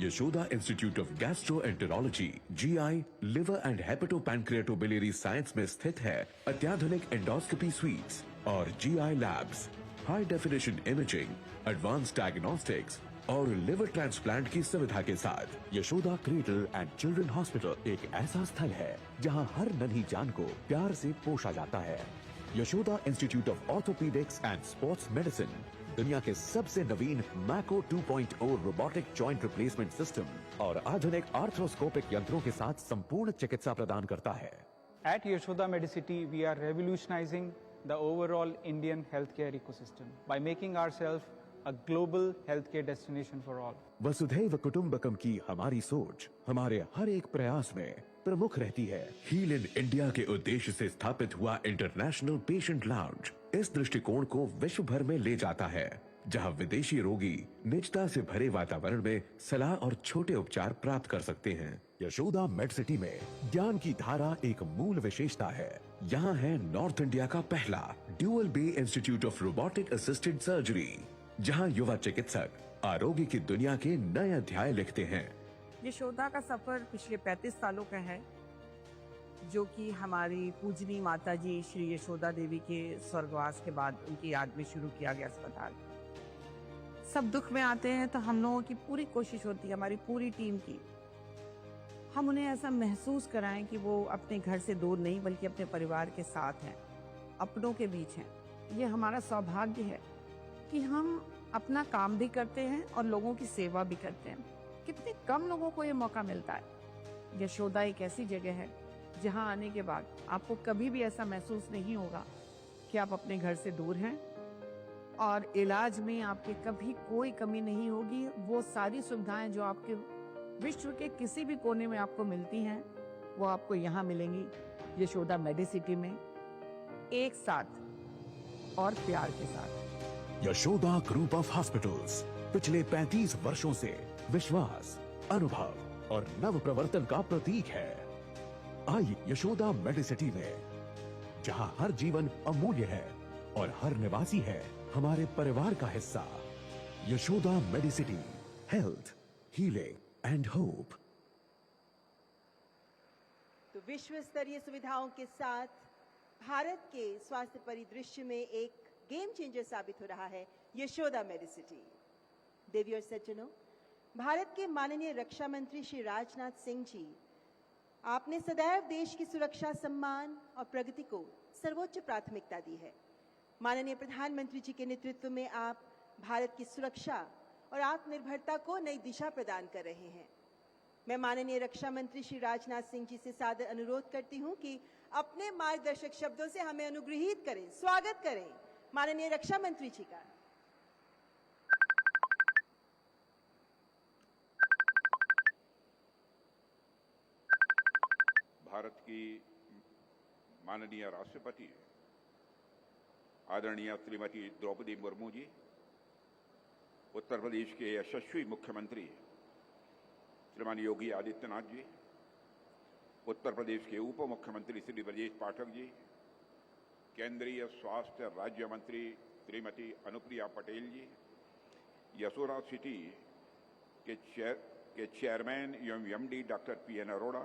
Yashoda institute of gastroenterology, GI, liver and hepatopancreatobiliary science में स्थित है अत्याधुनिक एंडोस्कोपी स्वीट्स और GI labs, high definition imaging, advance diagnostics और लिवर ट्रांसप्लांट की सुविधा के साथ Yashoda cradle and children hospital एक ऐसा स्थल है जहां हर नन्ही जान को प्यार से पोषा जाता है। Yashoda institute of orthopaedics and sports medicine दुनिया के सबसे नवीन मैको 2.0 रोबोटिक जॉइंट रिप्लेसमेंट सिस्टम और आधुनिक आर्थ्रोस्कोपिक यंत्रों के साथ संपूर्ण चिकित्सा प्रदान करता है।
At Yashoda Medicity, we are revolutionizing the overall Indian healthcare ecosystem by making ourselves a global healthcare destination for all.
वसुधैव कुटुंबकम की हमारी सोच हमारे हर एक प्रयास में प्रमुख रहती है। हील इन इंडिया के उद्देश्य से स्थापित हुआ इंटरनेशनल पेशेंट लाउंज इस दृष्टिकोण को विश्व भर में ले जाता है, जहां विदेशी रोगी निजता से भरे वातावरण में सलाह और छोटे उपचार प्राप्त कर सकते हैं। यशोदा मेडसिटी में ज्ञान की धारा एक मूल विशेषता है। यहाँ है नॉर्थ इंडिया का पहला dual bay institute of robotic assisted surgery, जहाँ युवा चिकित्सक आरोग्य की दुनिया के नए अध्याय लिखते हैं।
यशोदा का सफर पिछले 35 सालों का है, जो कि हमारी पूजनी माता जी श्री यशोदा देवी के स्वर्गवास के बाद उनकी याद में शुरू किया गया अस्पताल। सब दुख में आते हैं तो हम लोगों की पूरी कोशिश होती है, हमारी पूरी टीम की, हम उन्हें ऐसा महसूस कराएं कि वो अपने घर से दूर नहीं बल्कि अपने परिवार के साथ हैं, अपनों के बीच हैं। ये हमारा सौभाग्य है कि हम अपना काम भी करते हैं और लोगों की सेवा भी करते हैं। कितने कम लोगों को ये मौका मिलता है। यशोदा एक ऐसी जगह है जहां आने के बाद आपको कभी भी ऐसा महसूस नहीं होगा कि आप अपने घर से दूर हैं, और इलाज में आपके कभी कोई कमी नहीं होगी। वो सारी सुविधाएं जो आपके विश्व के किसी भी कोने में आपको मिलती हैं, वो आपको यहाँ मिलेंगी यशोदा मेडिसिटी में, एक साथ और प्यार के साथ।
यशोदा ग्रुप ऑफ हॉस्पिटल्स पिछले 35 वर्षों से विश्वास, अनुभव और नव प्रवर्तन का प्रतीक है। आइए यशोदा मेडिसिटी में, जहां हर जीवन अमूल्य है और हर निवासी है हमारे परिवार का हिस्सा। Yashoda Medicity, health, healing and hope.
तो विश्व स्तरीय सुविधाओं के साथ भारत के स्वास्थ्य परिदृश्य में एक गेम चेंजर साबित हो रहा है यशोदा मेडिसिटी। देवी और सज्जनों, भारत के माननीय रक्षा मंत्री श्री राजनाथ सिंह जी, आपने सदैव देश की सुरक्षा, सम्मान और प्रगति को सर्वोच्च प्राथमिकता दी है। माननीय प्रधानमंत्री जी के नेतृत्व में आप भारत की सुरक्षा और आत्मनिर्भरता को नई दिशा प्रदान कर रहे हैं। मैं माननीय रक्षा मंत्री श्री राजनाथ सिंह जी से सादर अनुरोध करती हूं कि अपने मार्गदर्शक शब्दों से हमें अनुग्रहित करें, स्वागत करें माननीय रक्षा मंत्री जी का।
भारत की माननीय राष्ट्रपति आदरणीय श्रीमती द्रौपदी मुर्मू जी, उत्तर प्रदेश के यशस्वी मुख्यमंत्री श्रीमान योगी आदित्यनाथ जी, उत्तर प्रदेश के उप मुख्यमंत्री श्री ब्रजेश पाठक जी, केंद्रीय स्वास्थ्य राज्य मंत्री श्रीमती अनुप्रिया पटेल जी, यशोदा सिटी के चेयरमैन एवं एमडी डॉक्टर पीएन अरोड़ा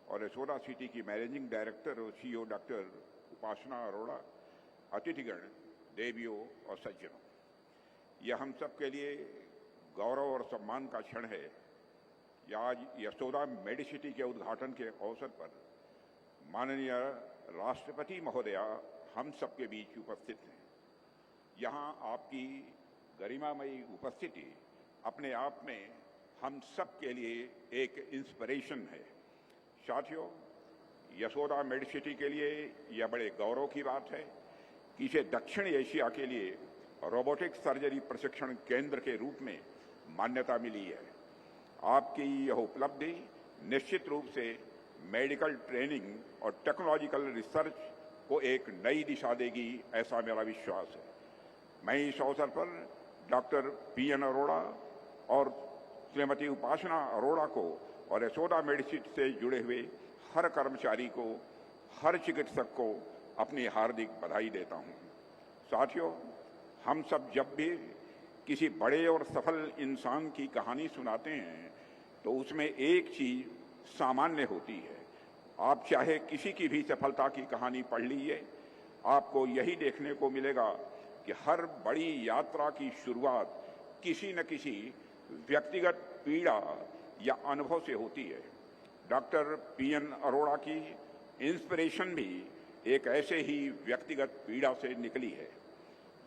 और यशोदा सिटी की मैनेजिंग डायरेक्टर और सीईओ डॉक्टर उपासना अरोड़ा, अतिथिगण, देवियों और सज्जनों, यह हम सब के लिए गौरव और सम्मान का क्षण है कि आज यशोदा मेडिसिटी के उद्घाटन के अवसर पर माननीय राष्ट्रपति महोदया हम सब के बीच उपस्थित हैं। यहाँ आपकी गरिमामयी उपस्थिति अपने आप में हम सब के लिए एक इंस्पिरेशन है। साथियों, यशोदा मेडिसिटी के लिए यह बड़े गौरव की बात है कि इसे दक्षिण एशिया के लिए रोबोटिक सर्जरी प्रशिक्षण केंद्र के रूप में मान्यता मिली है। आपकी यह उपलब्धि निश्चित रूप से मेडिकल ट्रेनिंग और टेक्नोलॉजिकल रिसर्च को एक नई दिशा देगी, ऐसा मेरा विश्वास है। मैं इस अवसर पर डॉक्टर पीएन अरोड़ा और श्रीमती उपासना अरोड़ा को और यशोदा मेडिसिटी से जुड़े हुए हर कर्मचारी को, हर चिकित्सक को अपनी हार्दिक बधाई देता हूं। साथियों, हम सब जब भी किसी बड़े और सफल इंसान की कहानी सुनाते हैं तो उसमें एक चीज सामान्य होती है। आप चाहे किसी की भी सफलता की कहानी पढ़ लीजिए, आपको यही देखने को मिलेगा कि हर बड़ी यात्रा की शुरुआत किसी न किसी व्यक्तिगत पीड़ा या अनुभव से होती है। डॉक्टर पीएन अरोड़ा की इंस्पिरेशन भी एक ऐसे ही व्यक्तिगत पीड़ा से निकली है।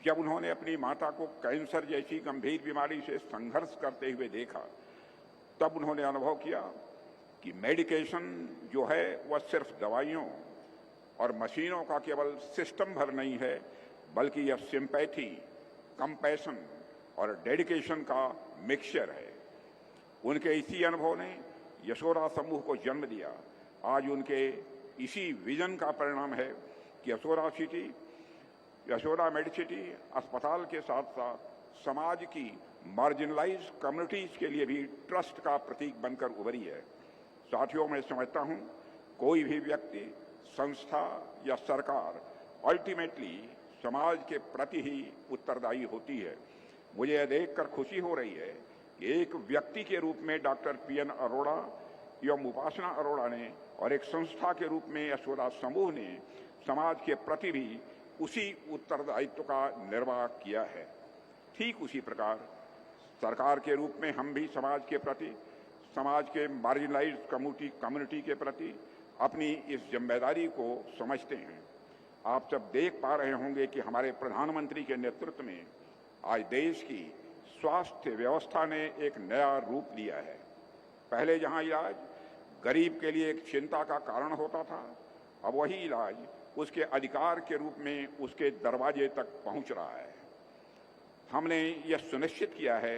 जब उन्होंने अपनी माता को कैंसर जैसी गंभीर बीमारी से संघर्ष करते हुए देखा, तब उन्होंने अनुभव किया कि मेडिकेशन जो है वह सिर्फ दवाइयों और मशीनों का केवल सिस्टम भर नहीं है, बल्कि यह सिंपैथी, कंपैशन और डेडिकेशन का मिक्सचर है। उनके इसी अनुभव ने यशोदा समूह को जन्म दिया। आज उनके इसी विजन का परिणाम है कि यशोदा मेडिसिटी अस्पताल के साथ साथ समाज की मार्जिनलाइज कम्युनिटीज के लिए भी ट्रस्ट का प्रतीक बनकर उभरी है। साथियों, मैं समझता हूं कोई भी व्यक्ति, संस्था या सरकार अल्टीमेटली समाज के प्रति ही उत्तरदायी होती है। मुझे यह देखकर खुशी हो रही है कि एक व्यक्ति के रूप में डॉक्टर पीएन अरोड़ा एवं उपासना अरोड़ा ने और एक संस्था के रूप में यशोदा समूह ने समाज के प्रति भी उसी उत्तरदायित्व का निर्वाह किया है। ठीक उसी प्रकार सरकार के रूप में हम भी समाज के प्रति, समाज के मार्जिनलाइज्ड कम्युनिटी के प्रति अपनी इस जिम्मेदारी को समझते हैं। आप सब देख पा रहे होंगे कि हमारे प्रधानमंत्री के नेतृत्व में आज देश की स्वास्थ्य व्यवस्था ने एक नया रूप लिया है। पहले जहां इलाज गरीब के लिए एक चिंता का कारण होता था, अब वही इलाज उसके अधिकार के रूप में उसके दरवाजे तक पहुंच रहा है। हमने यह सुनिश्चित किया है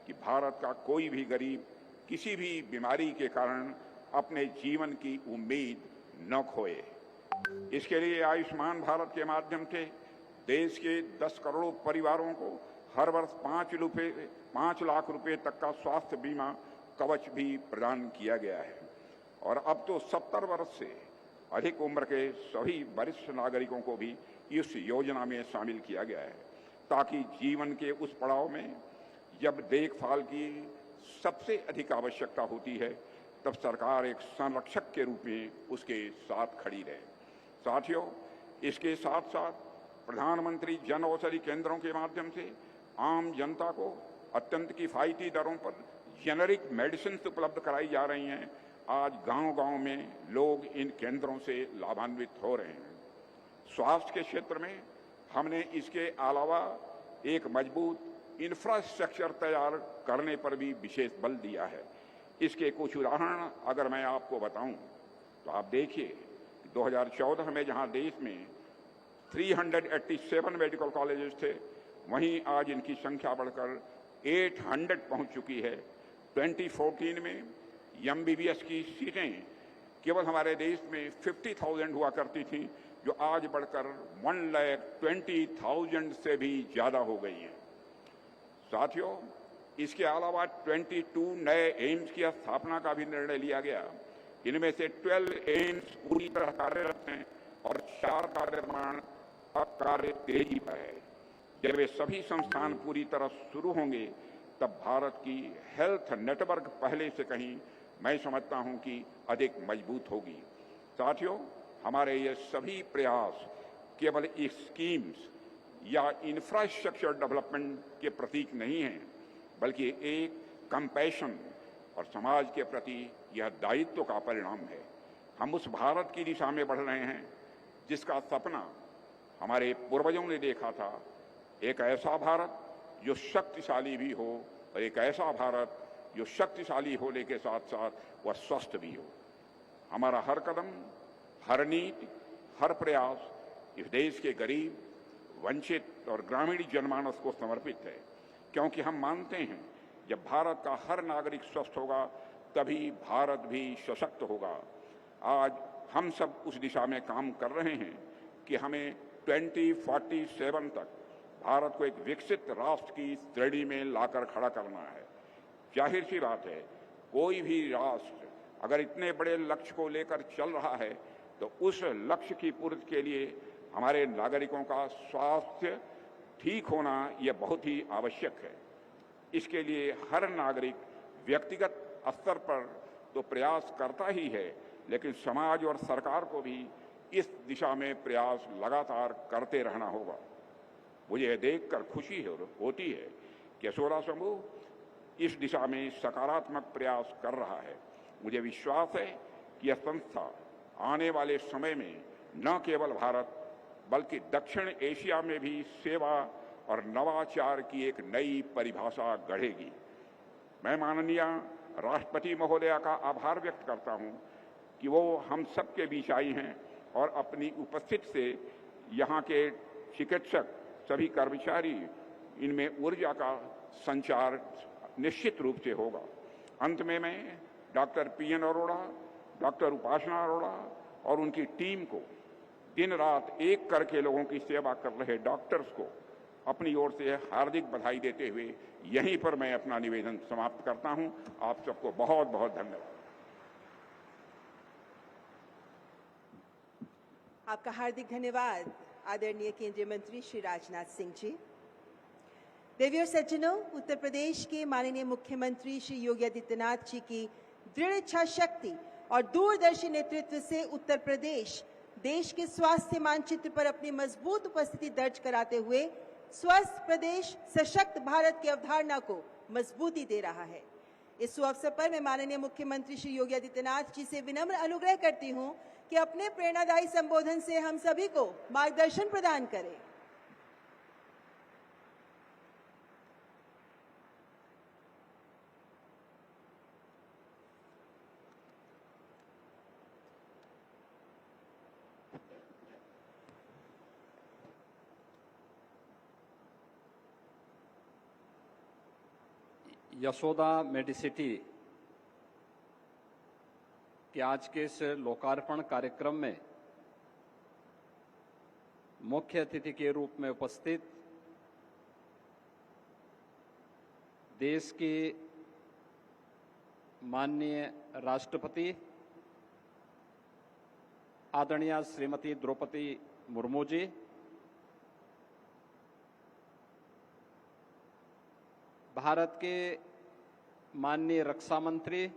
कि भारत का कोई भी गरीब किसी भी बीमारी के कारण अपने जीवन की उम्मीद न खोए। इसके लिए आयुष्मान भारत के माध्यम से देश के 10 करोड़ परिवारों को हर वर्ष 5 लाख रुपए तक का स्वास्थ्य बीमा कवच भी प्रदान किया गया है। और अब तो 70 वर्ष से अधिक उम्र के सभी वरिष्ठ नागरिकों को भी इस योजना में शामिल किया गया है, ताकि जीवन के उस पड़ाव में जब देखभाल की सबसे अधिक आवश्यकता होती है, तब सरकार एक संरक्षक के रूप में उसके साथ खड़ी रहे। साथियों, इसके साथ साथ प्रधानमंत्री जन औषधि केंद्रों के माध्यम से आम जनता को अत्यंत किफायती दरों पर जेनेरिक मेडिसिन उपलब्ध कराई जा रही हैं। आज गांव-गांव में लोग इन केंद्रों से लाभान्वित हो रहे हैं। स्वास्थ्य के क्षेत्र में हमने इसके अलावा एक मजबूत इंफ्रास्ट्रक्चर तैयार करने पर भी विशेष बल दिया है। इसके कुछ उदाहरण अगर मैं आपको बताऊं तो आप देखिए, 2014 में जहां देश में 387 मेडिकल कॉलेजेस थे, वहीं आज इनकी संख्या बढ़कर 800 पहुंच चुकी है। 2014 में एमबीबीएस की सीटें केवल हमारे देश में 50,000 हुआ करती थी, जो आज बढ़कर 1,20,000 से भी ज्यादा हो गई हैं। साथियों, इसके अलावा 22 नए एम्स की स्थापना का भी निर्णय लिया गया। इनमें से 12 एम्स पूरी तरह कार्यरत हैं और 4 का निर्माण अब कार्य तेजी पर है। जब ये सभी संस्थान पूरी तरह शुरू होंगे, तब भारत की हेल्थ नेटवर्क पहले से कहीं, मैं समझता हूं कि अधिक मजबूत होगी। साथियों, हमारे ये सभी प्रयास केवल स्कीम्स या इंफ्रास्ट्रक्चर डेवलपमेंट के प्रतीक नहीं हैं, बल्कि एक कंपैशन और समाज के प्रति यह दायित्व का परिणाम है। हम उस भारत की दिशा में बढ़ रहे हैं जिसका सपना हमारे पूर्वजों ने देखा था, एक ऐसा भारत जो शक्तिशाली भी हो और एक ऐसा भारत जो शक्तिशाली होने के साथ साथ वह स्वस्थ भी हो। हमारा हर कदम, हर नीति, हर प्रयास इस देश के गरीब, वंचित और ग्रामीण जनमानस को समर्पित है, क्योंकि हम मानते हैं जब भारत का हर नागरिक स्वस्थ होगा तभी भारत भी सशक्त होगा। आज हम सब उस दिशा में काम कर रहे हैं कि हमें 2047 तक भारत को एक विकसित राष्ट्र की श्रेणी में लाकर खड़ा करना है। जाहिर सी बात है, कोई भी राष्ट्र अगर इतने बड़े लक्ष्य को लेकर चल रहा है तो उस लक्ष्य की पूर्ति के लिए हमारे नागरिकों का स्वास्थ्य ठीक होना यह बहुत ही आवश्यक है। इसके लिए हर नागरिक व्यक्तिगत स्तर पर तो प्रयास करता ही है, लेकिन समाज और सरकार को भी इस दिशा में प्रयास लगातार करते रहना होगा। मुझे यह देखकर खुशी होती है कि यशोदा समूह इस दिशा में सकारात्मक प्रयास कर रहा है। मुझे विश्वास है कि यह संस्था आने वाले समय में न केवल भारत बल्कि दक्षिण एशिया में भी सेवा और नवाचार की एक नई परिभाषा गढ़ेगी। मैं माननीय राष्ट्रपति महोदया का आभार व्यक्त करता हूं कि वो हम सबके बीच आई हैं और अपनी उपस्थिति से यहाँ के चिकित्सक, सभी कर्मचारी, इनमें ऊर्जा का संचार निश्चित रूप से होगा। अंत में मैं डॉक्टर पीएन अरोड़ा, डॉक्टर उपासना अरोड़ा और उनकी टीम को, दिन रात एक करके लोगों की सेवा कर रहे डॉक्टर्स को अपनी ओर से हार्दिक बधाई देते हुए यहीं पर मैं अपना निवेदन समाप्त करता हूं। आप सबको बहुत बहुत धन्यवाद।
आपका हार्दिक धन्यवाद आदरणीय केंद्रीय मंत्री श्री राजनाथ सिंह जी। देवी और सज्जनों, उत्तर प्रदेश के माननीय मुख्यमंत्री श्री योगी आदित्यनाथ जी की दृढ़ इच्छा शक्ति और दूरदर्शी नेतृत्व से उत्तर प्रदेश देश के स्वास्थ्य मानचित्र पर अपनी मजबूत उपस्थिति दर्ज कराते हुए स्वस्थ प्रदेश सशक्त भारत की अवधारणा को मजबूती दे रहा है। इस अवसर पर मैं माननीय मुख्यमंत्री श्री योगी आदित्यनाथ जी से विनम्र अनुग्रह करती हूं कि अपने प्रेरणादायी संबोधन से हम सभी को मार्गदर्शन प्रदान करें।
यशोदा मेडिसिटी के आज के इस लोकार्पण कार्यक्रम में मुख्य अतिथि के रूप में उपस्थित देश की माननीय राष्ट्रपति आदरणीय श्रीमती द्रौपदी मुर्मू जी, भारत के माननीय रक्षा मंत्री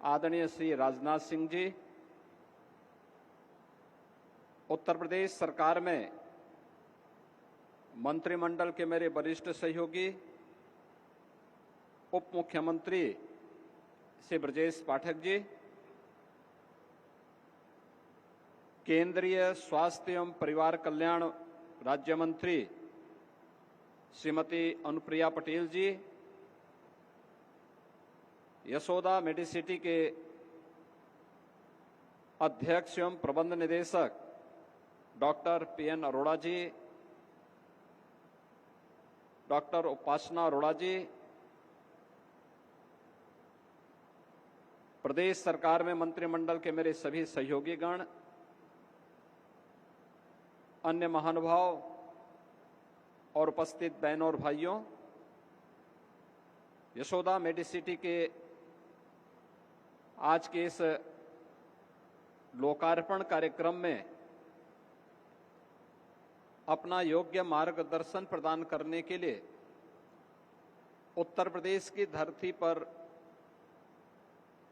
आदरणीय श्री राजनाथ सिंह जी, उत्तर प्रदेश सरकार में मंत्रिमंडल के मेरे वरिष्ठ सहयोगी उप मुख्यमंत्री श्री ब्रजेश पाठक जी, केंद्रीय स्वास्थ्य एवं परिवार कल्याण राज्य मंत्री श्रीमती अनुप्रिया पटेल जी, यशोदा मेडिसिटी के अध्यक्ष एवं प्रबंध निदेशक डॉक्टर पीएन अरोड़ा जी, डॉक्टर उपासना अरोड़ा जी, प्रदेश सरकार में मंत्रिमंडल के मेरे सभी सहयोगीगण, अन्य महानुभाव और उपस्थित बहनों और भाइयों, यशोदा मेडिसिटी के आज के इस लोकार्पण कार्यक्रम में अपना योग्य मार्गदर्शन प्रदान करने के लिए उत्तर प्रदेश की धरती पर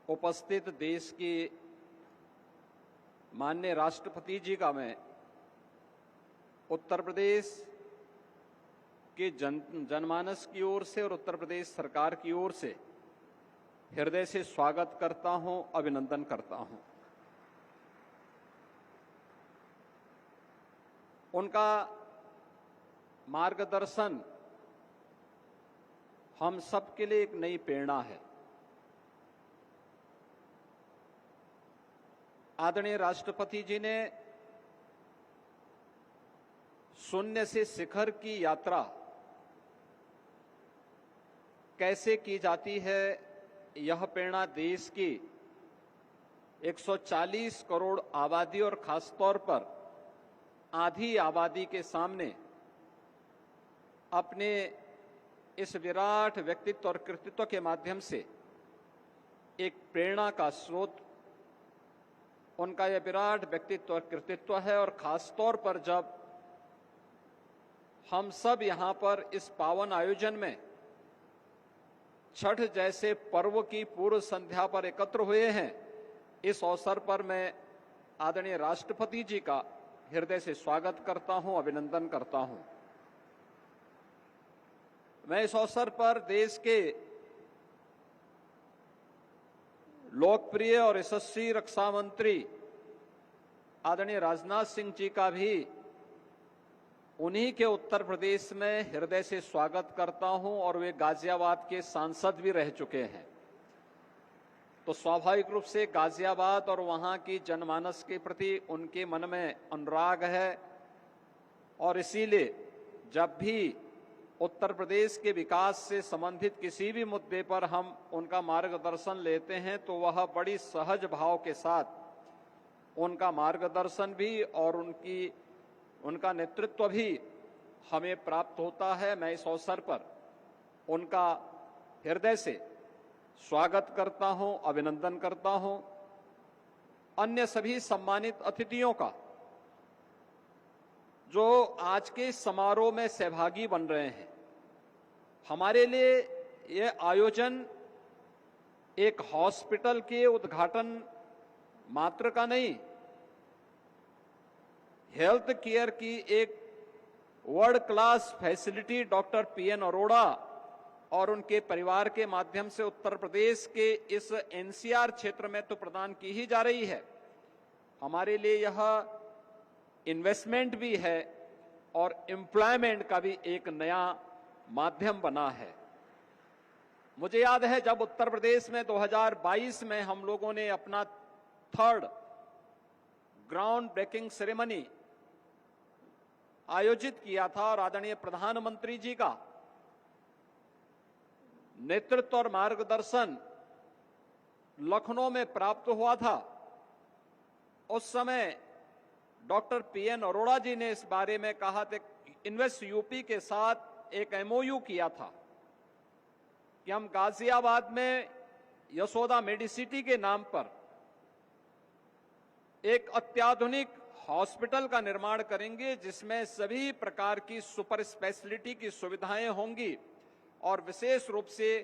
उपस्थित देश की माननीय राष्ट्रपति जी का मैं उत्तर प्रदेश के जनमानस की ओर से और उत्तर प्रदेश सरकार की ओर से हृदय से स्वागत करता हूं, अभिनंदन करता हूं। उनका मार्गदर्शन हम सब के लिए एक नई प्रेरणा है। आदरणीय राष्ट्रपति जी ने शून्य से शिखर की यात्रा कैसे की जाती है, यह प्रेरणा देश की 140 करोड़ आबादी और खासतौर पर आधी आबादी के सामने अपने इस विराट व्यक्तित्व और कृतित्व के माध्यम से एक प्रेरणा का स्रोत उनका यह विराट व्यक्तित्व और कृतित्व है। और खासतौर पर जब हम सब यहां पर इस पावन आयोजन में छठ जैसे पर्व की पूर्व संध्या पर एकत्र हुए हैं, इस अवसर पर मैं आदरणीय राष्ट्रपति जी का हृदय से स्वागत करता हूं, अभिनंदन करता हूं। मैं इस अवसर पर देश के लोकप्रिय और यशस्वी रक्षा मंत्री आदरणीय राजनाथ सिंह जी का भी उन्हीं के उत्तर प्रदेश में हृदय से स्वागत करता हूं, और वे गाजियाबाद के सांसद भी रह चुके हैं। तो स्वाभाविक रूप से गाजियाबाद और वहां की जनमानस के प्रति उनके मन में अनुराग है, और इसीलिए जब भी उत्तर प्रदेश के विकास से संबंधित किसी भी मुद्दे पर हम उनका मार्गदर्शन लेते हैं तो वह बड़ी सहज भाव के साथ उनका मार्गदर्शन भी और उनका नेतृत्व भी हमें प्राप्त होता है। मैं इस अवसर पर उनका हृदय से स्वागत करता हूं, अभिनंदन करता हूं। अन्य सभी सम्मानित अतिथियों का जो आज के समारोह में सहभागी बन रहे हैं, हमारे लिए यह आयोजन एक हॉस्पिटल के उद्घाटन मात्र का नहीं, हेल्थ केयर की एक world class facility doctor PN Arora और उनके परिवार के माध्यम से उत्तर प्रदेश के इस एनसीआर क्षेत्र में तो प्रदान की ही जा रही है। हमारे लिए यह इन्वेस्टमेंट भी है और एम्प्लॉयमेंट का भी एक नया माध्यम बना है। मुझे याद है जब उत्तर प्रदेश में 2022 में हम लोगों ने अपना 3rd ग्राउंड ब्रेकिंग सेरेमनी आयोजित किया था और आदरणीय प्रधानमंत्री जी का नेतृत्व और मार्गदर्शन लखनऊ में प्राप्त हुआ था। उस समय डॉक्टर पीएन अरोड़ा जी ने इस बारे में कहा था, इन्वेस्ट यूपी के साथ एक एमओयू किया था कि हम गाजियाबाद में यशोदा मेडिसिटी के नाम पर एक अत्याधुनिक हॉस्पिटल का निर्माण करेंगे जिसमें सभी प्रकार की सुपर स्पेशलिटी की सुविधाएं होंगी और विशेष रूप से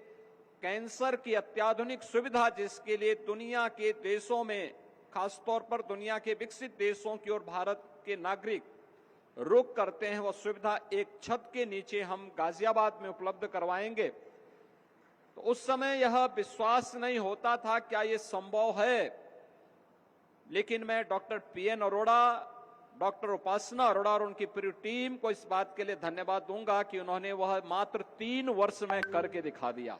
कैंसर की अत्याधुनिक सुविधा जिसके लिए दुनिया के देशों में, खासतौर पर दुनिया के विकसित देशों की ओर भारत के नागरिक रुख करते हैं, वह सुविधा एक छत के नीचे हम गाजियाबाद में उपलब्ध करवाएंगे। तो उस समय यह विश्वास नहीं होता था क्या ये संभव है, लेकिन मैं डॉक्टर पीएन अरोड़ा, डॉक्टर उपासना अरोड़ा और उनकी पूरी टीम को इस बात के लिए धन्यवाद दूंगा कि उन्होंने वह मात्र 3 वर्ष में करके दिखा दिया।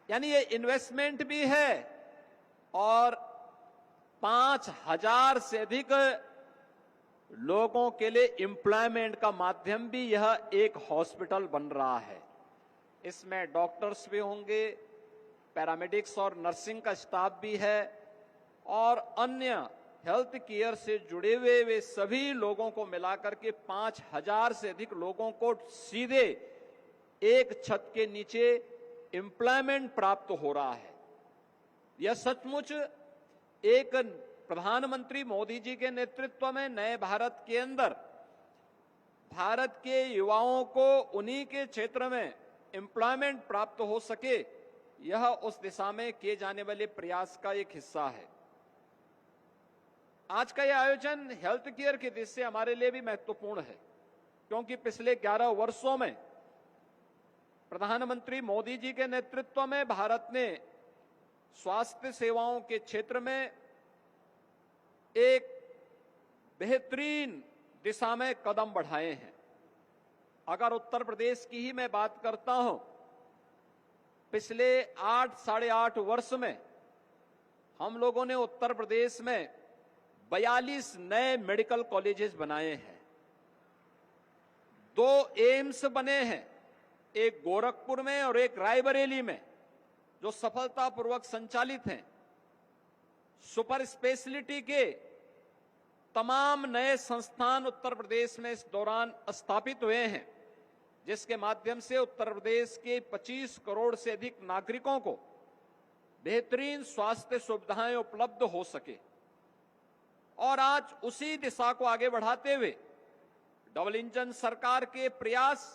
यानी ये इन्वेस्टमेंट भी है और 5000 से अधिक लोगों के लिए एम्प्लॉयमेंट का माध्यम भी यह एक हॉस्पिटल बन रहा है। इसमें डॉक्टर्स भी होंगे, पैरामेडिक्स और नर्सिंग का स्टाफ भी है और अन्य हेल्थ केयर से जुड़े हुए वे सभी लोगों को मिलाकर के 5000 से अधिक लोगों को सीधे एक छत के नीचे एम्प्लॉयमेंट प्राप्त हो रहा है। यह सचमुच एक प्रधानमंत्री मोदी जी के नेतृत्व में नए भारत के अंदर भारत के युवाओं को उन्हीं के क्षेत्र में एम्प्लॉयमेंट प्राप्त हो सके, यह उस दिशा में किए जाने वाले प्रयास का एक हिस्सा है। आज का यह आयोजन हेल्थ केयर की दृष्टि से हमारे लिए भी महत्वपूर्ण है क्योंकि पिछले 11 वर्षों में प्रधानमंत्री मोदी जी के नेतृत्व में भारत ने स्वास्थ्य सेवाओं के क्षेत्र में एक बेहतरीन दिशा में कदम बढ़ाए हैं। अगर उत्तर प्रदेश की ही मैं बात करता हूं, पिछले 8 साढ़े 8 वर्ष में हम लोगों ने उत्तर प्रदेश में 42 नए मेडिकल कॉलेजेस बनाए हैं, 2 एम्स बने हैं, एक गोरखपुर में और एक रायबरेली में, जो सफलतापूर्वक संचालित हैं। सुपर स्पेशलिटी के तमाम नए संस्थान उत्तर प्रदेश में इस दौरान स्थापित हुए हैं, जिसके माध्यम से उत्तर प्रदेश के 25 करोड़ से अधिक नागरिकों को बेहतरीन स्वास्थ्य सुविधाएं उपलब्ध हो सके। और आज उसी दिशा को आगे बढ़ाते हुए डबल इंजन सरकार के प्रयास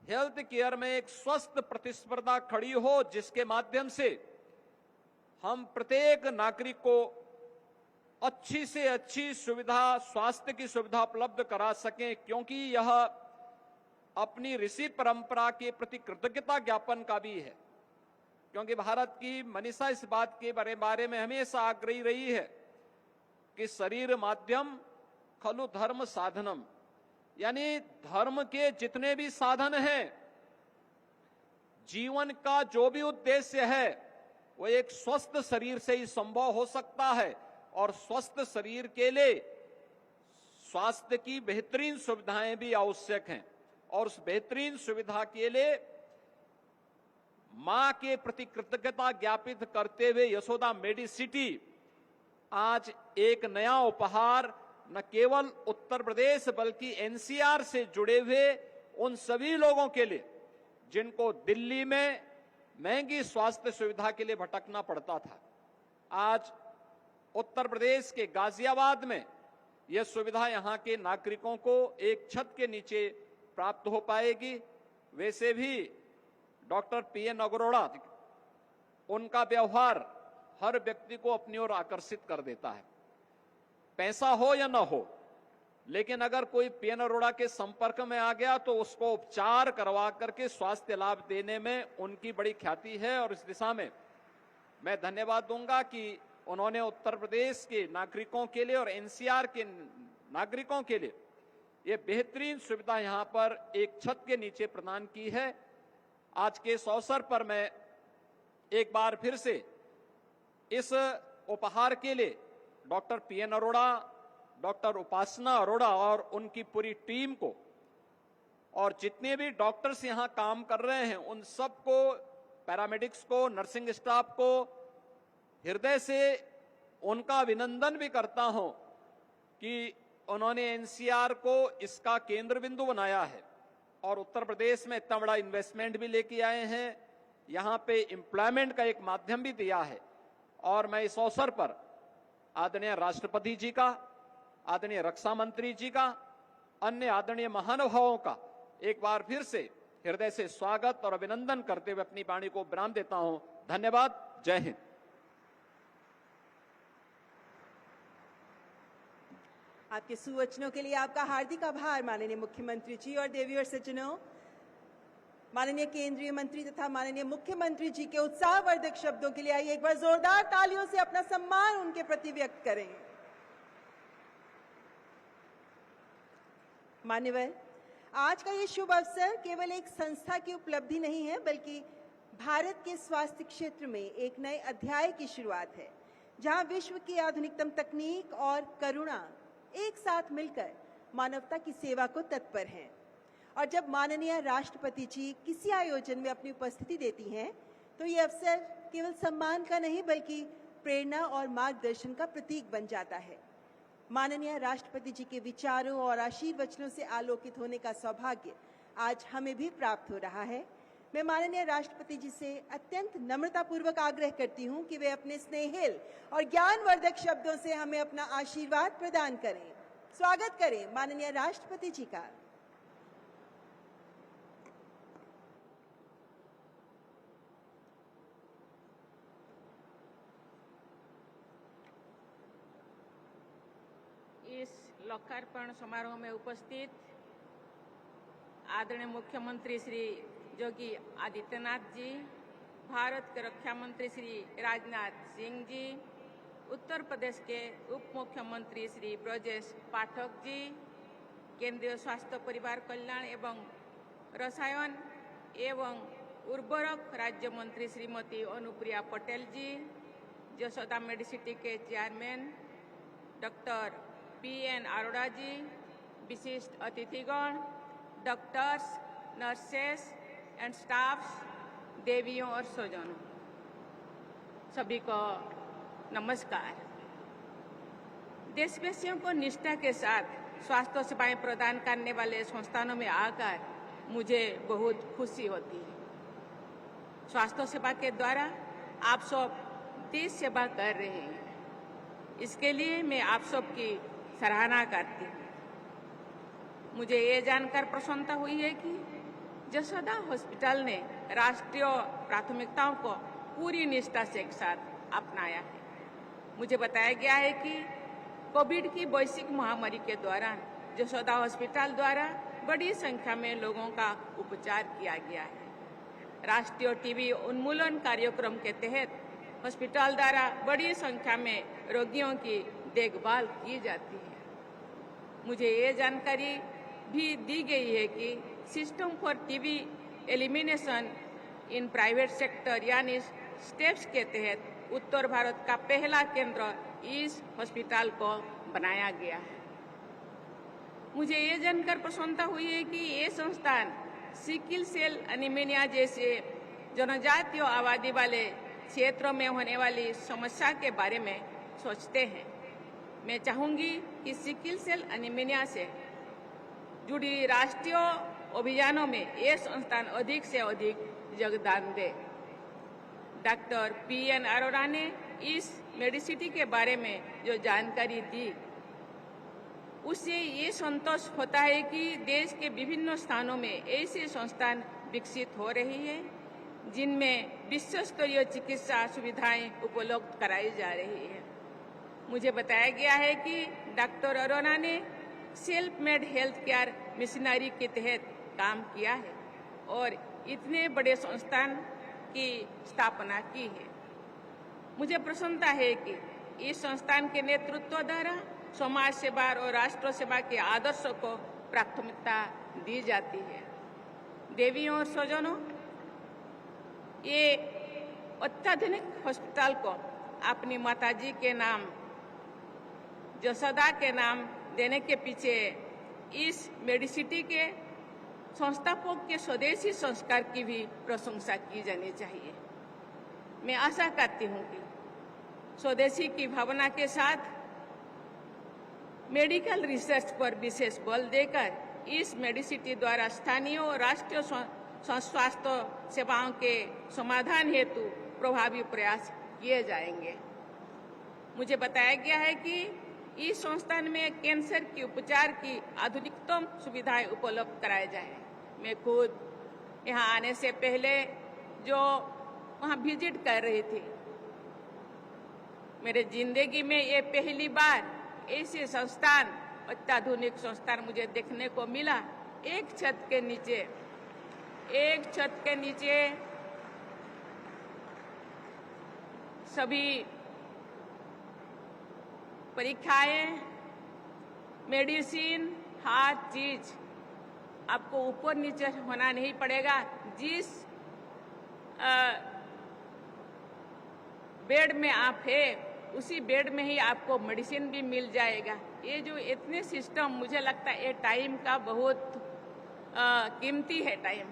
हेल्थ केयर में एक स्वस्थ प्रतिस्पर्धा खड़ी हो, जिसके माध्यम से हम प्रत्येक नागरिक को अच्छी से अच्छी सुविधा, स्वास्थ्य की सुविधा उपलब्ध करा सकें, क्योंकि यह अपनी ऋषि परंपरा के प्रति कृतज्ञता ज्ञापन का भी है। क्योंकि भारत की मनीषा इस बात के बारे में हमेशा आग्रही रही है कि शरीर माध्यम खलु धर्म साधनम, यानी धर्म के जितने भी साधन हैं, जीवन का जो भी उद्देश्य है, वो एक स्वस्थ शरीर से ही संभव हो सकता है। और स्वस्थ शरीर के लिए स्वास्थ्य की बेहतरीन सुविधाएं भी आवश्यक हैं। और उस बेहतरीन सुविधा के लिए मां के प्रति कृतज्ञता ज्ञापित करते हुए यशोदा मेडिसिटी आज एक नया उपहार न केवल उत्तर प्रदेश बल्कि एनसीआर से जुड़े हुए उन सभी लोगों के लिए जिनको दिल्ली में महंगी स्वास्थ्य सुविधा के लिए भटकना पड़ता था, आज उत्तर प्रदेश के गाजियाबाद में यह सुविधा यहां के नागरिकों को एक छत के नीचे प्राप्त हो पाएगी। वैसे भी डॉक्टर पीएन अरोड़ा, उनका व्यवहार हर व्यक्ति को अपनी ओर आकर्षित कर देता है। पैसा हो या न हो, लेकिन अगर कोई पीएन अरोड़ा के संपर्क में आ गया तो उसको उपचार करवा करके स्वास्थ्य लाभ देने में उनकी बड़ी ख्याति है। और इस दिशा में मैं धन्यवाद दूंगा कि उन्होंने उत्तर प्रदेश के नागरिकों के लिए और एनसीआर के नागरिकों के लिए ये बेहतरीन सुविधा यहां पर एक छत के नीचे प्रदान की है। आज के इस अवसर पर मैं एक बार फिर से इस उपहार के लिए डॉक्टर पीएन अरोड़ा, डॉक्टर उपासना अरोड़ा और उनकी पूरी टीम को और जितने भी डॉक्टर्स यहां काम कर रहे हैं उन सबको, पैरामेडिक्स को, नर्सिंग स्टाफ को हृदय से उनका अभिनंदन भी करता हूं कि उन्होंने एनसीआर को इसका केंद्र बिंदु बनाया है और उत्तर प्रदेश में इतना बड़ा इन्वेस्टमेंट भी लेके आए हैं, यहां पे एम्प्लॉयमेंट का एक माध्यम भी दिया है। और मैं इस अवसर पर आदरणीय राष्ट्रपति जी का, आदरणीय रक्षा मंत्री जी का, अन्य आदरणीय महानुभावों का एक बार फिर से हृदय से स्वागत और अभिनंदन करते हुए अपनी वाणी को विराम देता हूं। धन्यवाद। जय हिंद।
आपके सुवचनों के लिए आपका हार्दिक आभार माननीय मुख्यमंत्री जी। और देवी और सज्जनों, माननीय केंद्रीय मंत्री तथा माननीय मुख्यमंत्री जी के उत्साहवर्धक शब्दों के लिए आइए एक बार जोरदार तालियों से अपना सम्मान उनके प्रति व्यक्त करें। मान्यवर, आज का ये शुभ अवसर केवल एक संस्था की उपलब्धि नहीं है, बल्कि भारत के स्वास्थ्य क्षेत्र में एक नए अध्याय की शुरुआत है, जहां विश्व की आधुनिकतम तकनीक और करुणा एक साथ मिलकर मानवता की सेवा को तत्पर हैं। और जब माननीय राष्ट्रपति जी किसी आयोजन में अपनी उपस्थिति देती हैं, तो ये अवसर केवल सम्मान का नहीं बल्कि प्रेरणा और मार्गदर्शन का प्रतीक बन जाता है। माननीय राष्ट्रपति जी के विचारों और आशीर्वचनों से आलोकित होने का सौभाग्य आज हमें भी प्राप्त हो रहा है। मैं माननीय राष्ट्रपति जी से अत्यंत नम्रतापूर्वक आग्रह करती हूं कि वे अपने स्नेहिल और ज्ञानवर्धक शब्दों से हमें अपना आशीर्वाद प्रदान करें। स्वागत करें माननीय राष्ट्रपति जी का।
इस लोकार्पण समारोह में उपस्थित आदरणीय मुख्यमंत्री श्री योगी आदित्यनाथ जी, भारत के रक्षा मंत्री श्री राजनाथ सिंह जी, उत्तर प्रदेश के उप मुख्यमंत्री श्री ब्रजेश पाठक जी, केंद्रीय स्वास्थ्य परिवार कल्याण एवं रसायन एवं उर्वरक राज्य मंत्री श्रीमती अनुप्रिया पटेल जी, यशोदा मेडिसिटी के चेयरमैन डॉक्टर पीएन अरोड़ा जी, विशिष्ट अतिथिगण, डॉक्टर्स, नर्सेस एंड स्टाफ्स, देवियों और स्वजनों, सभी को नमस्कार। देशवासियों को निष्ठा के साथ स्वास्थ्य सेवाएं प्रदान करने वाले संस्थानों में आकर मुझे बहुत खुशी होती है। स्वास्थ्य सेवा के द्वारा आप सब देश सेवा कर रहे हैं, इसके लिए मैं आप सबकी सराहना करती हूँ। मुझे ये जानकर प्रसन्नता हुई है कि जसोदा हॉस्पिटल ने राष्ट्रीय प्राथमिकताओं को पूरी निष्ठा से एक साथ अपनाया है। मुझे बताया गया है कि कोविड की वैश्विक महामारी के दौरान जसोदा हॉस्पिटल द्वारा बड़ी संख्या में लोगों का उपचार किया गया है। राष्ट्रीय टीबी उन्मूलन कार्यक्रम के तहत हॉस्पिटल द्वारा बड़ी संख्या में रोगियों की देखभाल की जाती है। मुझे ये जानकारी भी दी गई है कि system for TB elimination in private sector यानी स्टेप्स के तहत उत्तर भारत का पहला केंद्र इस हॉस्पिटल को बनाया गया है। मुझे ये जानकर प्रसन्नता हुई है कि ये संस्थान सिकिल सेल एनीमिया जैसे जनजातीय आबादी वाले क्षेत्रों में होने वाली समस्या के बारे में सोचते हैं। मैं चाहूंगी कि सिकिल सेल एनीमिया से जुड़ी राष्ट्रीय अभियानों में ये संस्थान अधिक से अधिक योगदान दे। डॉक्टर पीएन अरोड़ा ने इस मेडिसिटी के बारे में जो जानकारी दी, उससे ये संतोष होता है कि देश के विभिन्न स्थानों में ऐसे संस्थान विकसित हो रही है जिनमें विश्व स्तरीय चिकित्सा सुविधाएं उपलब्ध कराई जा रही है। मुझे बताया गया है कि डॉक्टर अरोड़ा ने self made health care missionary के तहत काम किया है और इतने बड़े संस्थान की स्थापना की है। मुझे प्रसन्नता है कि इस संस्थान के नेतृत्व द्वारा समाज सेवा और राष्ट्र सेवा के आदर्शों को प्राथमिकता दी जाती है। देवियों और स्वजनों, ये अत्याधुनिक हॉस्पिटल को अपनी माताजी के नाम जसोदा के नाम देने के पीछे इस मेडिसिटी के संस्थापक के स्वदेशी संस्कार की भी प्रशंसा की जानी चाहिए। मैं आशा करती हूँ कि स्वदेशी की भावना के साथ मेडिकल रिसर्च पर विशेष बल देकर इस मेडिसिटी द्वारा स्थानीय और राष्ट्रीय स्वास्थ्य सेवाओं के समाधान हेतु प्रभावी प्रयास किए जाएंगे। मुझे बताया गया है कि इस संस्थान में कैंसर के उपचार की आधुनिकतम सुविधाएं उपलब्ध कराई जाए। मैं खुद यहाँ आने से पहले जो वहाँ विजिट कर रही थी, मेरे जिंदगी में ये पहली बार ऐसे संस्थान, अत्याधुनिक संस्थान मुझे देखने को मिला। एक छत के नीचे सभी परीक्षाएं, मेडिसिन, हर चीज आपको ऊपर नीचे होना नहीं पड़ेगा। जिस बेड में आप है उसी बेड में ही आपको मेडिसिन भी मिल जाएगा। ये जो इतने सिस्टम, मुझे लगता है ये टाइम का बहुत कीमती है टाइम।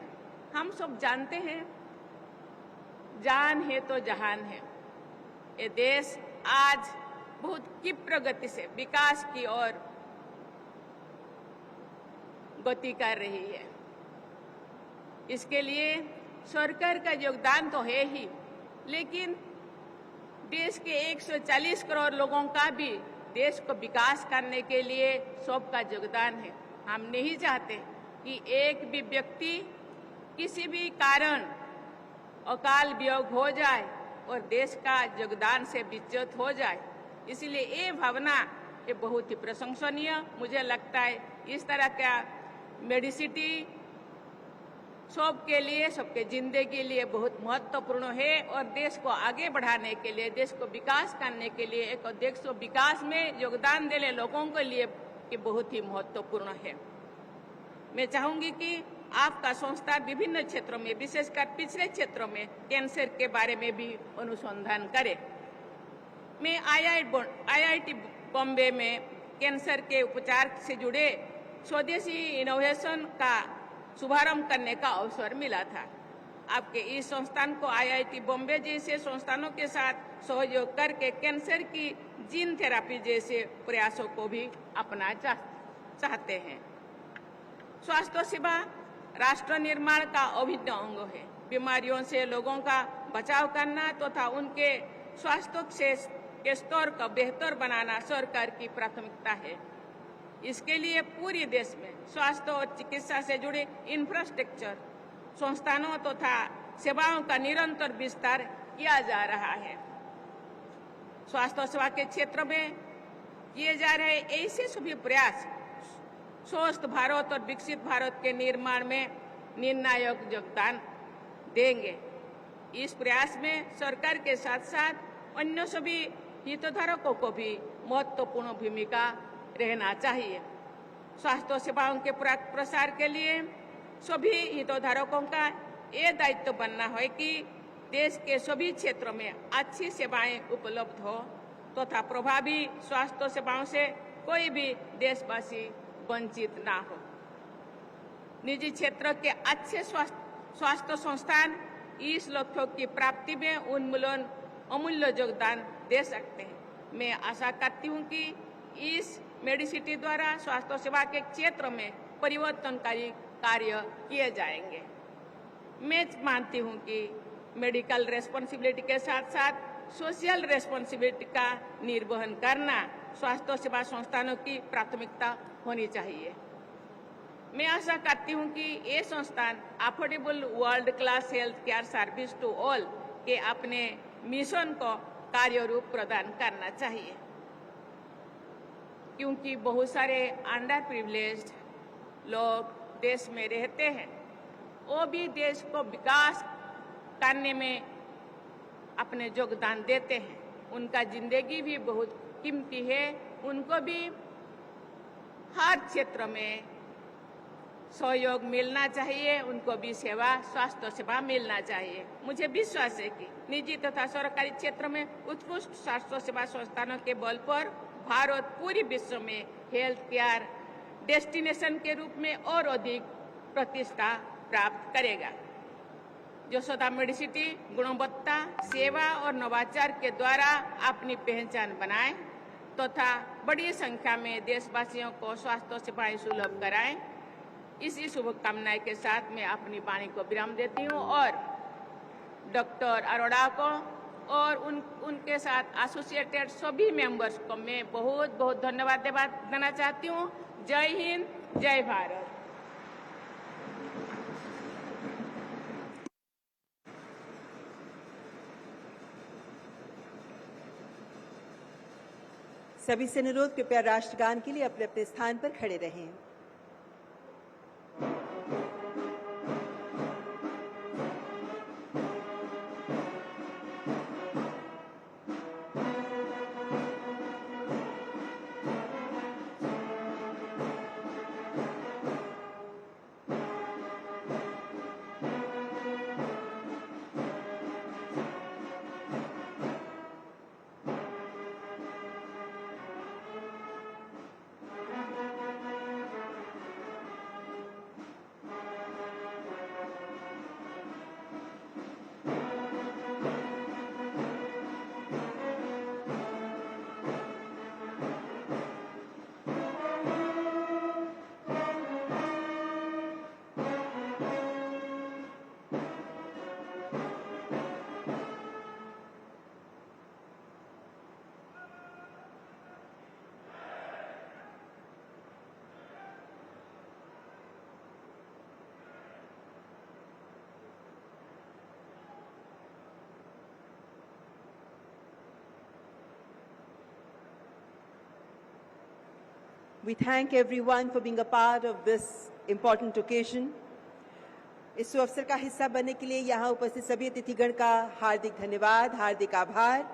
हम सब जानते हैं जान है तो जहान है। ये देश आज बहुत क्षिप्र गति से विकास की ओर गति कर रही है। इसके लिए सरकार का योगदान तो है ही, लेकिन देश के 140 करोड़ लोगों का भी देश को विकास करने के लिए सबका योगदान है। हम नहीं चाहते कि एक भी व्यक्ति किसी भी कारण अकाल वियोग हो जाए और देश का योगदान से विच्युत हो जाए। इसलिए ये भावना ये बहुत ही प्रशंसनीय मुझे लगता है। इस तरह का मेडिसिटी सबके लिए, सबके जिंदगी के लिए बहुत महत्वपूर्ण है और देश को आगे बढ़ाने के लिए, देश को विकास करने के लिए, एक देश को विकास में योगदान देने लोगों के लिए ये बहुत ही महत्वपूर्ण है। मैं चाहूंगी कि आपका संस्था विभिन्न क्षेत्रों में, विशेषकर पिछड़े क्षेत्रों में कैंसर के बारे में भी अनुसंधान करे। मैं IIT बॉम्बे में कैंसर के उपचार से जुड़े स्वदेशी इनोवेशन का शुभारंभ करने का अवसर मिला था। आपके इस संस्थान को IIT बॉम्बे जैसे संस्थानों के साथ सहयोग करके कैंसर की जीन थेरेपी जैसे प्रयासों को भी अपना चाहते हैं। स्वास्थ्य सेवा राष्ट्र निर्माण का अभिन्न अंग है। बीमारियों से लोगों का बचाव करना तथा उनके स्वास्थ्य के स्तर को बेहतर बनाना सरकार की प्राथमिकता है। इसके लिए पूरे देश में स्वास्थ्य और चिकित्सा से जुड़े इंफ्रास्ट्रक्चर, संस्थानों तथा सेवाओं का निरंतर विस्तार किया जा रहा है। स्वास्थ्य सेवा के क्षेत्र में किए जा रहे ऐसे सभी प्रयास स्वस्थ भारत और विकसित भारत के निर्माण में निर्णायक योगदान देंगे। इस प्रयास में सरकार के साथ साथ अन्य सभी हितधारकों को भी महत्वपूर्ण भूमिका रहना चाहिए। स्वास्थ्य सेवाओं के प्रसार के लिए सभी हितधारकों का ये दायित्व बनना है कि देश के सभी क्षेत्रों में अच्छी सेवाएं उपलब्ध हो तथा प्रभावी स्वास्थ्य सेवाओं से कोई भी देशवासी वंचित ना हो। निजी क्षेत्र के अच्छे स्वास्थ्य संस्थान इस लक्ष्यों की प्राप्ति में अमूल्य योगदान दे सकते हैं। मैं आशा करती हूं कि इस मेडिसिटी द्वारा स्वास्थ्य सेवा के क्षेत्र में परिवर्तनकारी कार्य किए जाएंगे। मैं मानती हूं कि मेडिकल रेस्पॉन्सिबिलिटी के साथ साथ सोशल रेस्पॉन्सिबिलिटी का निर्वहन करना स्वास्थ्य सेवा संस्थानों की प्राथमिकता होनी चाहिए। मैं आशा करती हूं कि ये संस्थान affordable world class health care service to all के अपने मिशन को कार्य रूप प्रदान करना चाहिए, क्योंकि बहुत सारे अंडर प्रिविलेज्ड लोग देश में रहते हैं। वो भी देश को विकास करने में अपने योगदान देते हैं। उनका जिंदगी भी बहुत कीमती है। उनको भी हर क्षेत्र में सहयोग मिलना चाहिए, उनको भी स्वास्थ्य सेवा मिलना चाहिए। मुझे विश्वास है कि निजी तथा सरकारी क्षेत्र में उत्कृष्ट स्वास्थ्य सेवा संस्थानों के बल पर भारत पूरी विश्व में हेल्थ केयर डेस्टिनेशन के रूप में और अधिक प्रतिष्ठा प्राप्त करेगा। यशोदा मेडिसिटी गुणवत्ता, सेवा और नवाचार के द्वारा अपनी पहचान बनाए तथा बड़ी संख्या में देशवासियों को स्वास्थ्य सेवाएं सुलभ कराएं। इसी शुभकामनाएं के साथ मैं अपनी वाणी को विराम देती हूं और डॉक्टर अरोड़ा को और उनके साथ एसोसिएटेड सभी मेंबर्स को मैं बहुत बहुत धन्यवाद देना चाहती हूं। जय हिंद, जय भारत।
सभी से अनुरोध, कृपया राष्ट्रगान के लिए अपने अपने स्थान पर खड़े रहें। We thank everyone for being a part of this important occasion. इस अवसर का हिस्सा बनने के लिए यहाँ उपस्थित सभी अतिथिगण का हार्दिक धन्यवाद, हार्दिक आभार।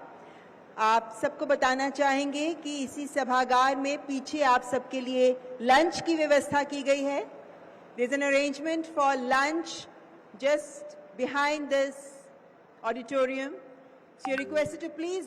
आप सबको बताना चाहेंगे कि इसी सभागार में पीछे आप सबके लिए लंच की व्यवस्था की गई है। There is an arrangement for lunch just behind this auditorium. So you're requested to please